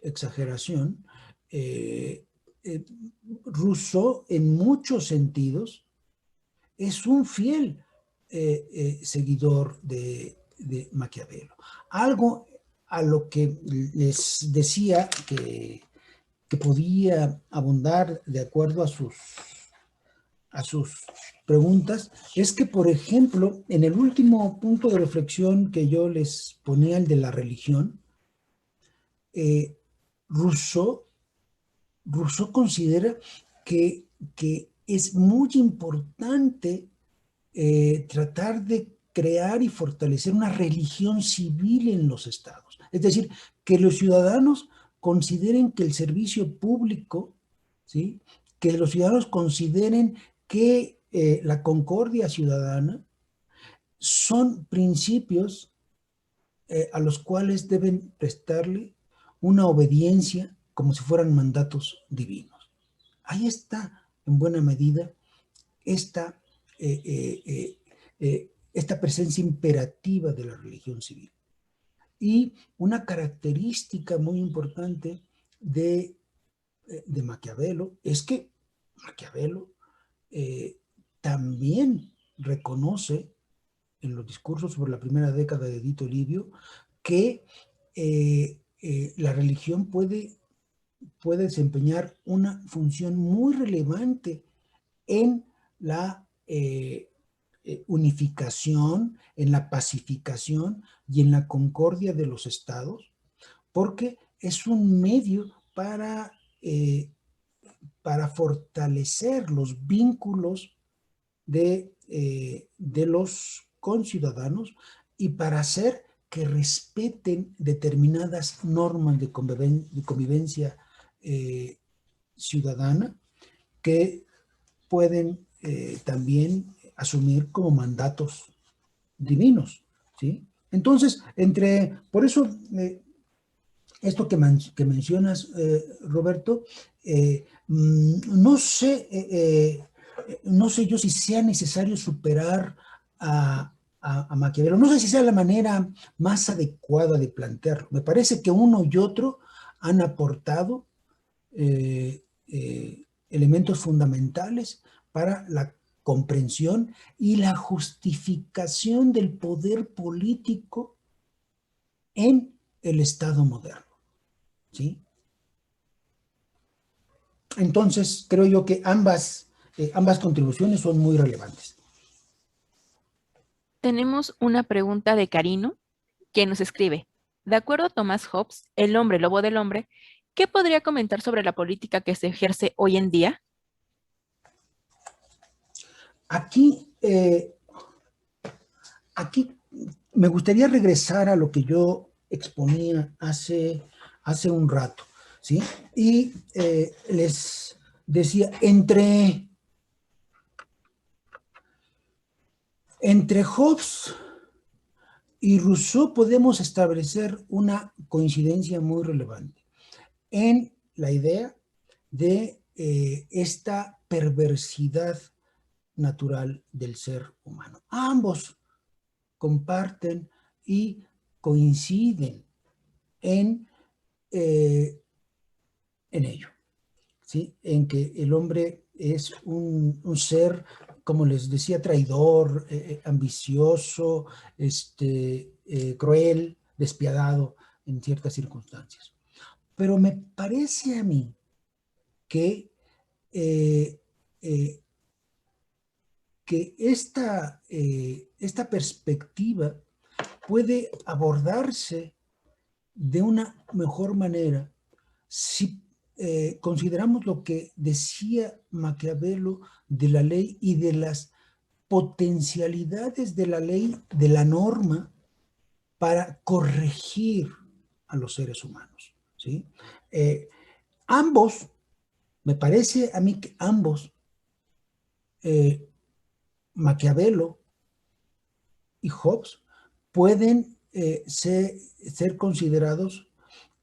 exageración, eh, eh, Rousseau en muchos sentidos es un fiel seguidor de Maquiavelo. Algo a lo que les decía que podía abundar de acuerdo a sus preguntas, es que, por ejemplo, en el último punto de reflexión que yo les ponía, el de la religión, eh, Rousseau, Rousseau considera que es muy importante tratar de crear y fortalecer una religión civil en los estados. Es decir, que los ciudadanos consideren que el servicio público, ¿sí? Que los ciudadanos consideren que la concordia ciudadana son principios a los cuales deben prestarle una obediencia como si fueran mandatos divinos. Ahí está, en buena medida, esta esta presencia imperativa de la religión civil. Y una característica muy importante de Maquiavelo es que Maquiavelo también reconoce en los discursos sobre la primera década de Tito Livio que la religión puede desempeñar una función muy relevante en la unificación, en la pacificación y en la concordia de los estados, porque es un medio para para fortalecer los vínculos de los conciudadanos y para hacer que respeten determinadas normas de convivencia ciudadana que pueden también asumir como mandatos divinos, ¿sí? Entonces, por eso, esto que mencionas, Roberto, no sé, no sé yo si sea necesario superar a Maquiavelo. No sé si sea la manera más adecuada de plantearlo. Me parece que uno y otro han aportado elementos fundamentales para la comprensión y la justificación del poder político en el Estado moderno, ¿sí? Entonces, creo yo que ambas contribuciones son muy relevantes. Tenemos una pregunta de Carino que nos escribe, de acuerdo a Thomas Hobbes, el hombre lobo del hombre, ¿qué podría comentar sobre la política que se ejerce hoy en día? Aquí, aquí me gustaría regresar a lo que yo exponía hace un rato, ¿sí? Y les decía, entre Hobbes y Rousseau podemos establecer una coincidencia muy relevante en la idea de esta perversidad natural del ser humano. Ambos comparten y coinciden en, eh, en ello, ¿sí? En que el hombre es un ser, como les decía, traidor, ambicioso, cruel, despiadado en ciertas circunstancias. Pero me parece a mí que, eh, eh, que esta perspectiva puede abordarse de una mejor manera si consideramos lo que decía Maquiavelo de la ley y de las potencialidades de la ley, de la norma, para corregir a los seres humanos, ¿sí? Eh, ambos, me parece a mí que ambos, eh, Maquiavelo y Hobbes, pueden ser considerados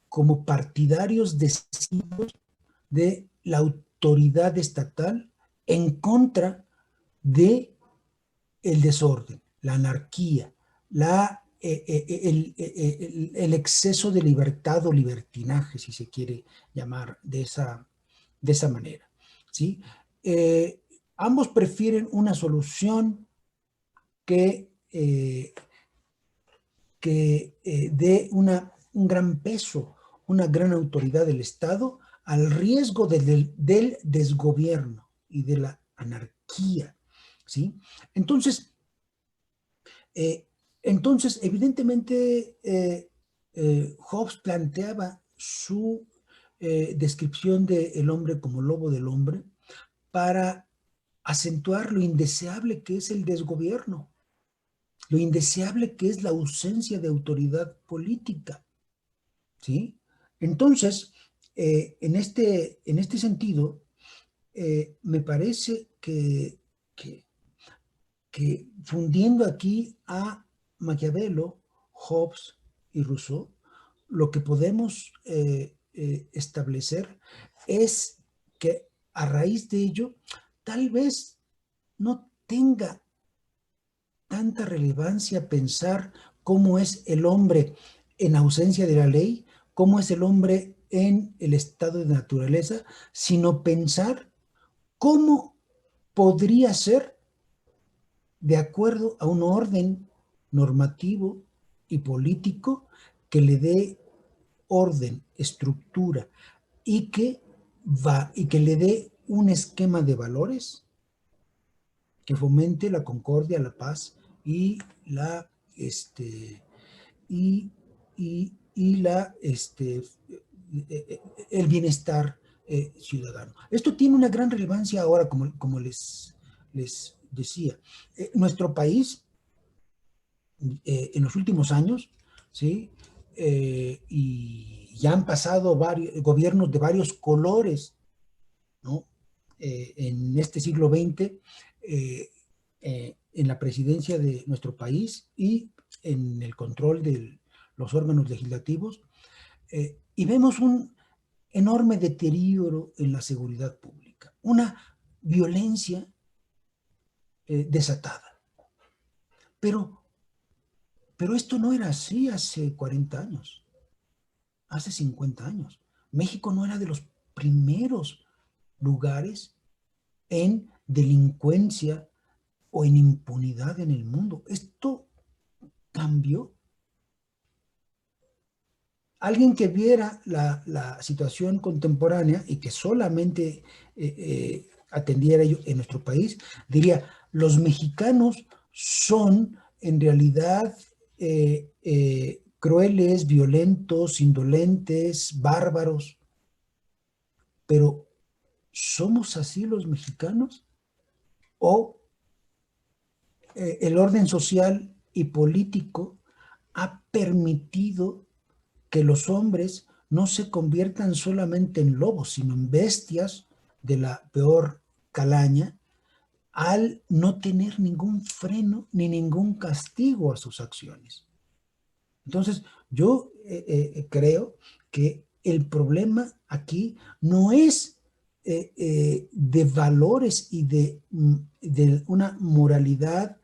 como partidarios decisivos de la autoridad estatal en contra de el desorden, la anarquía, el exceso de libertad o libertinaje, si se quiere llamar de esa manera, ¿sí? Ambos prefieren una solución que, dé un gran peso, una gran autoridad del Estado al riesgo del desgobierno y de la anarquía, ¿sí? Entonces, eh, evidentemente, Hobbes planteaba su descripción del hombre como lobo del hombre para acentuar lo indeseable que es el desgobierno, lo indeseable que es la ausencia de autoridad política, ¿sí? Entonces, en este sentido, me parece que fundiendo aquí a Maquiavelo, Hobbes y Rousseau, lo que podemos establecer es que a raíz de ello, tal vez no tenga tanta relevancia pensar cómo es el hombre en ausencia de la ley, cómo es el hombre en el estado de naturaleza, sino pensar cómo podría ser de acuerdo a un orden normativo y político que le dé orden, estructura y que le dé un esquema de valores que fomente la concordia, la paz y la y, y la el bienestar ciudadano. Esto tiene una gran relevancia ahora, como les decía. Nuestro país, en los últimos años, ¿sí? Y ya han pasado varios gobiernos de varios colores, ¿no? En este siglo XX, en la presidencia de nuestro país y en el control de los órganos legislativos, y vemos un enorme deterioro en la seguridad pública, una violencia desatada. Pero esto no era así hace 40 años, hace 50 años. México no era de los primeros lugares en delincuencia o en impunidad en el mundo. Esto cambió. Alguien que viera la situación contemporánea y que solamente atendiera ello en nuestro país, diría, los mexicanos son en realidad crueles, violentos, indolentes, bárbaros, pero ¿somos así los mexicanos? ¿O el orden social y político ha permitido que los hombres no se conviertan solamente en lobos, sino en bestias de la peor calaña, al no tener ningún freno ni ningún castigo a sus acciones? Entonces, yo creo que el problema aquí no es de valores y de una moralidad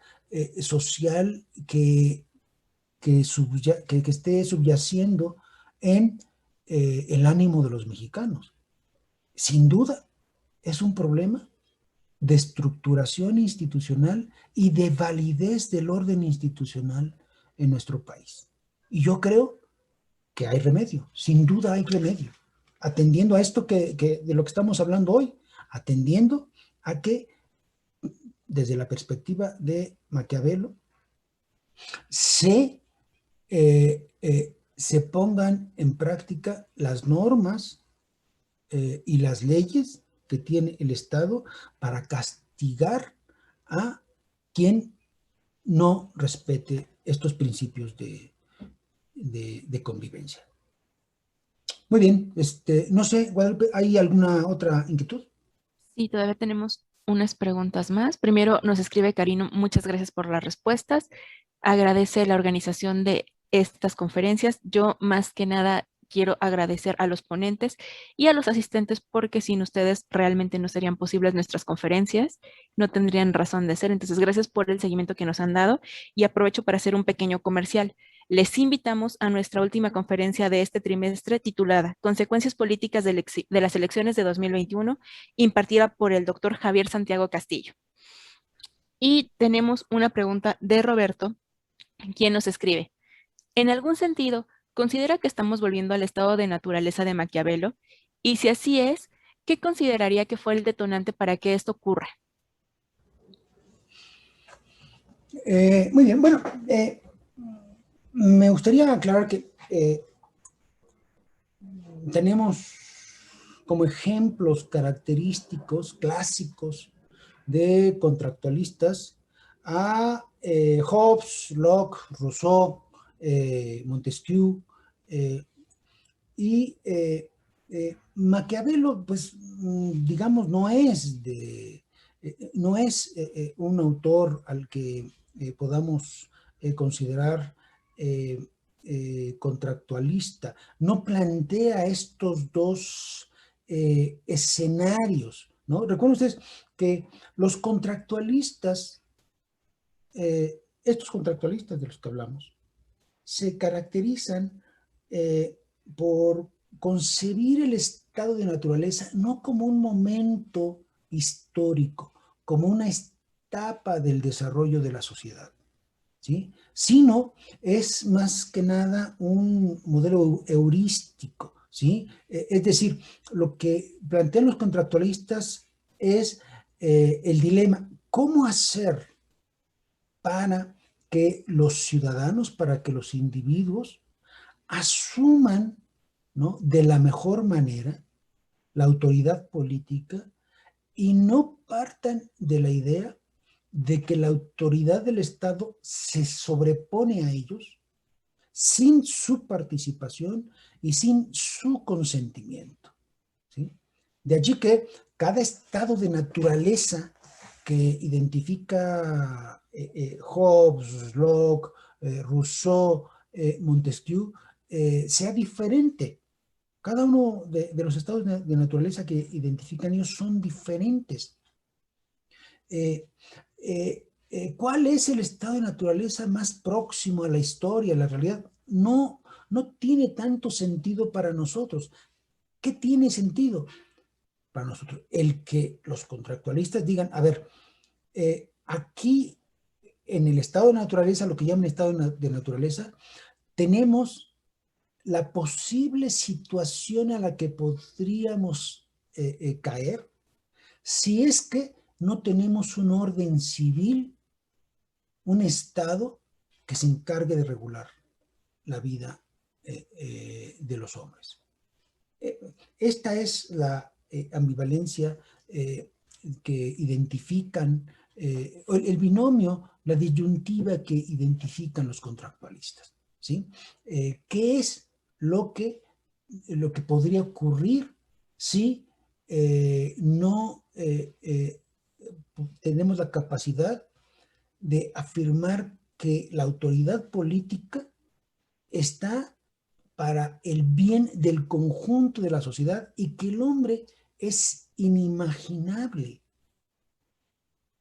social que esté subyaciendo en el ánimo de los mexicanos. Sin duda, es un problema de estructuración institucional y de validez del orden institucional en nuestro país. Y yo creo que hay remedio, sin duda hay remedio, atendiendo a esto de lo que estamos hablando hoy, atendiendo a que desde la perspectiva de Maquiavelo se pongan en práctica las normas y las leyes que tiene el Estado para castigar a quien no respete estos principios de convivencia. Muy bien, no sé, Guadalupe, ¿hay alguna otra inquietud? Sí, todavía tenemos unas preguntas más. Primero nos escribe Karino, muchas gracias por las respuestas. Agradece la organización de estas conferencias. Yo más que nada quiero agradecer a los ponentes y a los asistentes porque sin ustedes realmente no serían posibles nuestras conferencias, no tendrían razón de ser. Entonces, gracias por el seguimiento que nos han dado y aprovecho para hacer un pequeño comercial. Les invitamos a nuestra última conferencia de este trimestre titulada Consecuencias políticas de las elecciones de 2021, impartida por el doctor Javier Santiago Castillo. Y tenemos una pregunta de Roberto, quien nos escribe. En algún sentido, ¿considera que estamos volviendo al estado de naturaleza de Maquiavelo? Y si así es, ¿qué consideraría que fue el detonante para que esto ocurra? Muy bien, bueno, me gustaría aclarar que tenemos como ejemplos característicos, clásicos de contractualistas a Hobbes, Locke, Rousseau, Montesquieu, y Maquiavelo, pues, digamos, no es un autor al que podamos considerar contractualista. No plantea estos dos escenarios, ¿no? Recuerden ustedes que los contractualistas, estos contractualistas de los que hablamos, se caracterizan por concebir el estado de naturaleza no como un momento histórico, como una etapa del desarrollo de la sociedad, ¿sí? Sino es más que nada un modelo heurístico, ¿sí? Es decir, lo que plantean los contractualistas es el dilema, ¿cómo hacer para que los ciudadanos, para que los individuos asuman, ¿no?, de la mejor manera la autoridad política y no partan de la idea de que la autoridad del Estado se sobrepone a ellos sin su participación y sin su consentimiento, ¿sí? De allí que cada estado de naturaleza que identifica Hobbes, Locke, Rousseau, Montesquieu, sea diferente. Cada uno de los estados de naturaleza que identifican ellos son diferentes. ¿Cuál es el estado de naturaleza más próximo a la historia, a la realidad? No, no tiene tanto sentido para nosotros. ¿Qué tiene sentido para nosotros? El que los contractualistas digan, a ver, aquí en el estado de naturaleza, lo que llaman estado de naturaleza, tenemos la posible situación a la que podríamos caer si es que no tenemos un orden civil, un Estado que se encargue de regular la vida de los hombres. Esta es la ambivalencia que identifican, el binomio, la disyuntiva que identifican los contractualistas, ¿sí? ¿Qué es lo que podría ocurrir si no tenemos la capacidad de afirmar que la autoridad política está para el bien del conjunto de la sociedad y que el hombre es inimaginable,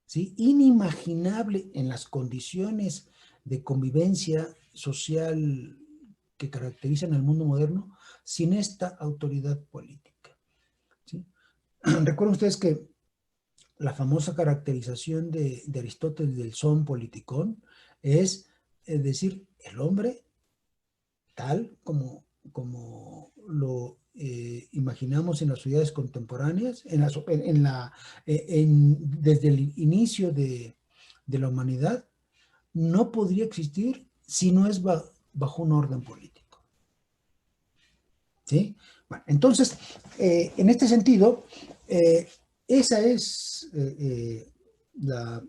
¿sí? Inimaginable en las condiciones de convivencia social que caracterizan al mundo moderno sin esta autoridad política, ¿sí? Recuerden ustedes que la famosa caracterización de Aristóteles del son politikon es decir, el hombre tal como lo imaginamos en las sociedades contemporáneas, desde el inicio de la humanidad, no podría existir si no es bajo un orden político, ¿sí? Bueno, entonces, en este sentido, esa es la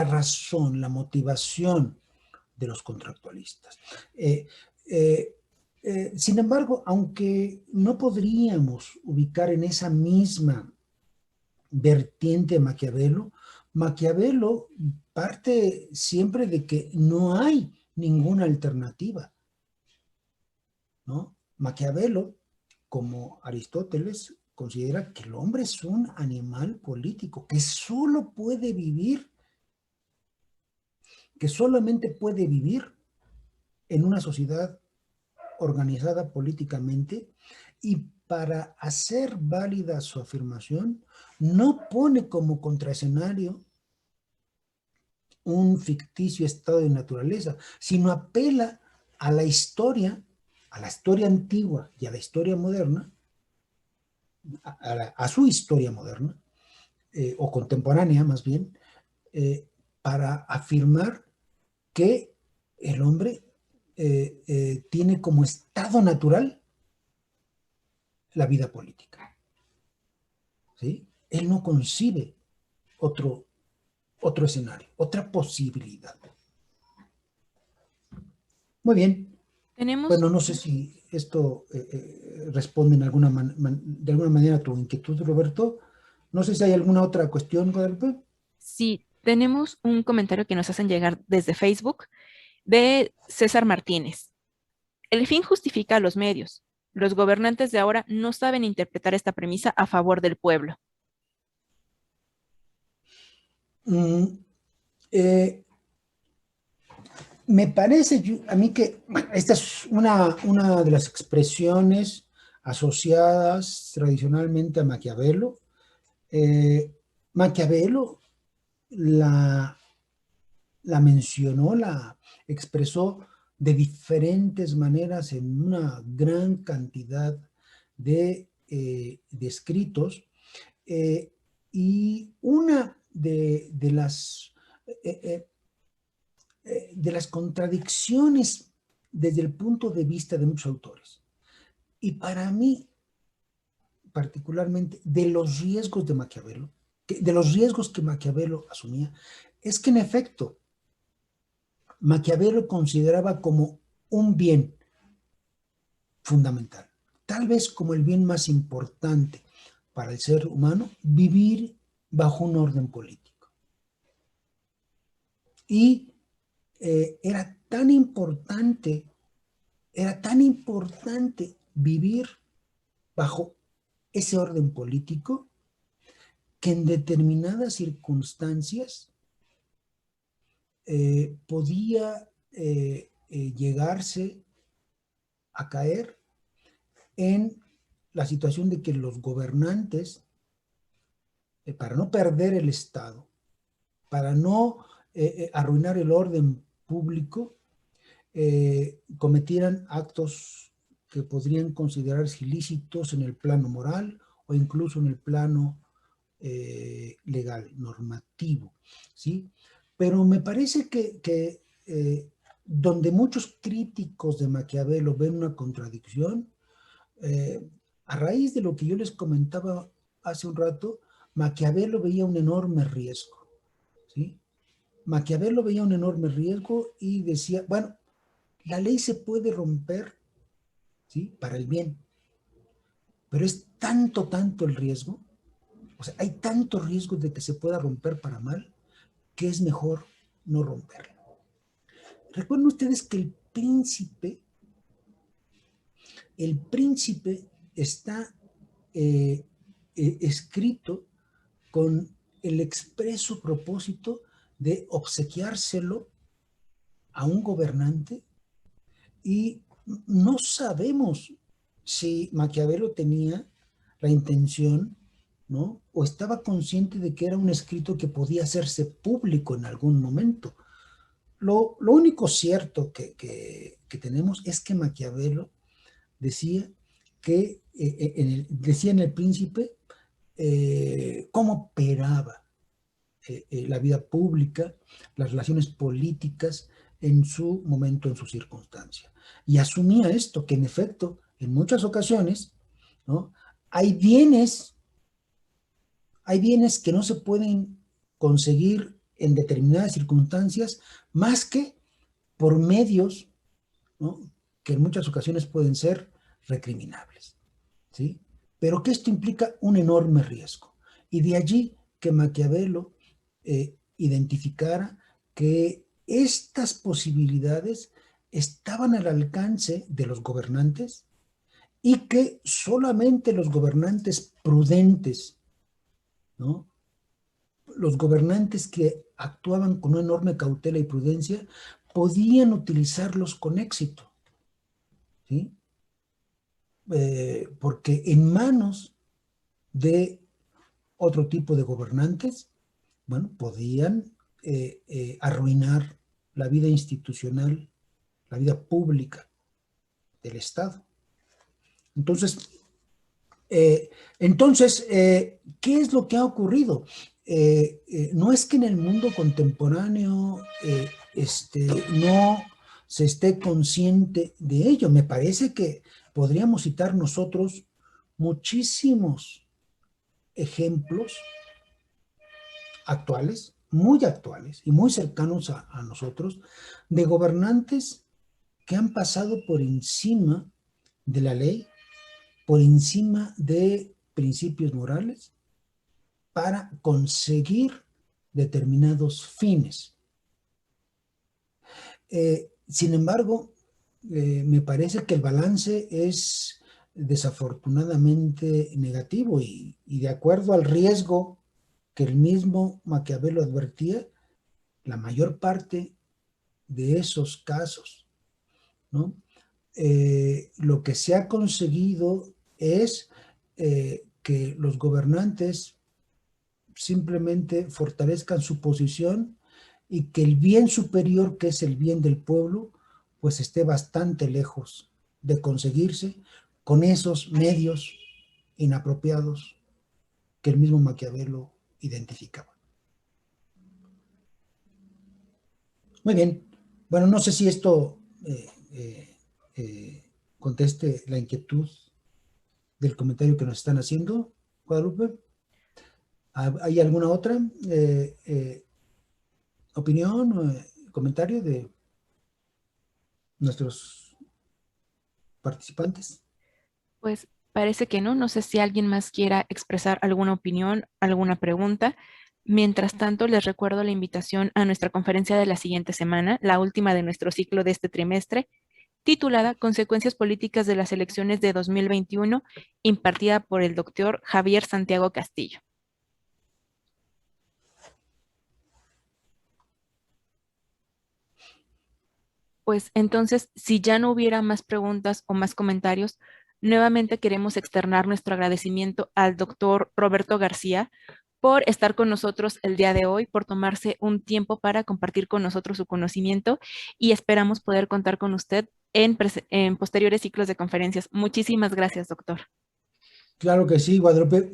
razón, la motivación de los contractualistas. Sin embargo, aunque no podríamos ubicar en esa misma vertiente Maquiavelo, Maquiavelo parte siempre de que no hay ninguna alternativa, ¿no? Maquiavelo, como Aristóteles, considera que el hombre es un animal político, que solo puede vivir, que solamente puede vivir en una sociedad organizada políticamente, y para hacer válida su afirmación, no pone como contraescenario un ficticio estado de naturaleza, sino apela a la historia antigua y a la historia moderna, a su historia moderna, o contemporánea más bien, para afirmar que el hombre tiene como estado natural la vida política, ¿sí? Él no concibe otro escenario, otra posibilidad. Muy bien. Tenemos, Bueno, no sé si esto responde de alguna manera a tu inquietud, Roberto. No sé si hay alguna otra cuestión, Guadalupe. sí, tenemos un comentario que nos hacen llegar desde Facebook de César Martínez. El fin justifica a los medios. Los gobernantes de ahora no saben interpretar esta premisa a favor del pueblo. Mm, eh, Me parece a mí que esta es una de las expresiones asociadas tradicionalmente a Maquiavelo. Maquiavelo la, la mencionó, la expresó de diferentes maneras en una gran cantidad de escritos, y una eh, de las contradicciones desde el punto de vista de muchos autores. Y para mí, particularmente de los riesgos de Maquiavelo, de los riesgos que Maquiavelo asumía, es que en efecto Maquiavelo consideraba como un bien fundamental, tal vez como el bien más importante para el ser humano, vivir bajo un orden político. Y era tan importante vivir bajo ese orden político que en determinadas circunstancias podía llegarse a caer en la situación de que los gobernantes, para no perder el Estado, para no arruinar el orden público, cometieran actos que podrían considerarse ilícitos en el plano moral o incluso en el plano legal, normativo, ¿sí? Pero me parece que donde muchos críticos de Maquiavelo ven una contradicción, a raíz de lo que yo les comentaba hace un rato, Maquiavelo veía un enorme riesgo, ¿sí? Maquiavelo veía un enorme riesgo y decía, bueno, la ley se puede romper, ¿sí? Para el bien, pero es tanto el riesgo, o sea, hay tanto riesgo de que se pueda romper para mal, que es mejor no romperlo. Recuerden ustedes que el príncipe está escrito con el expreso propósito de obsequiárselo a un gobernante, y no sabemos si Maquiavelo tenía la intención, ¿no? O estaba consciente de que era un escrito que podía hacerse público en algún momento. Lo único cierto que tenemos es que Maquiavelo decía que decía en El Príncipe cómo operaba la vida pública, las relaciones políticas en su momento, en su circunstancia. Y asumía esto, que en efecto, en muchas ocasiones, ¿no? hay bienes, hay bienes que no se pueden conseguir en determinadas circunstancias más que por medios, ¿no? que en muchas ocasiones pueden ser recriminables, ¿sí? Pero que esto implica un enorme riesgo. Y de allí que Maquiavelo identificara que estas posibilidades estaban al alcance de los gobernantes y que solamente los gobernantes prudentes, ¿no? Los gobernantes que actuaban con una enorme cautela y prudencia podían utilizarlos con éxito, ¿sí? Porque en manos de otro tipo de gobernantes, bueno, podían arruinar la vida institucional, la vida pública del Estado. Entonces, ¿qué es lo que ha ocurrido? No es que en el mundo contemporáneo no se esté consciente de ello. Me parece que podríamos citar nosotros muchísimos ejemplos actuales y muy cercanos a nosotros, de gobernantes que han pasado por encima de la ley, por encima de principios morales, para conseguir determinados fines. Sin embargo, me parece que el balance es desafortunadamente negativo y de acuerdo al riesgo que el mismo Maquiavelo advertía, la mayor parte de esos casos, ¿no? Lo que se ha conseguido es que los gobernantes simplemente fortalezcan su posición y que el bien superior, que es el bien del pueblo, pues esté bastante lejos de conseguirse con esos medios inapropiados que el mismo Maquiavelo identificaba. Muy bien. Bueno, no sé si esto conteste la inquietud del comentario que nos están haciendo, Guadalupe. ¿Hay alguna otra opinión o comentario de nuestros participantes? Pues parece que no. No sé si alguien más quiera expresar alguna opinión, alguna pregunta. Mientras tanto, les recuerdo la invitación a nuestra conferencia de la siguiente semana, la última de nuestro ciclo de este trimestre, titulada Consecuencias Políticas de las Elecciones de 2021, impartida por el doctor Javier Santiago Castillo. Pues entonces, si ya no hubiera más preguntas o más comentarios, nuevamente queremos externar nuestro agradecimiento al doctor Roberto García por estar con nosotros el día de hoy, por tomarse un tiempo para compartir con nosotros su conocimiento y esperamos poder contar con usted en posteriores ciclos de conferencias. Muchísimas gracias, doctor. Claro que sí, Guadalupe.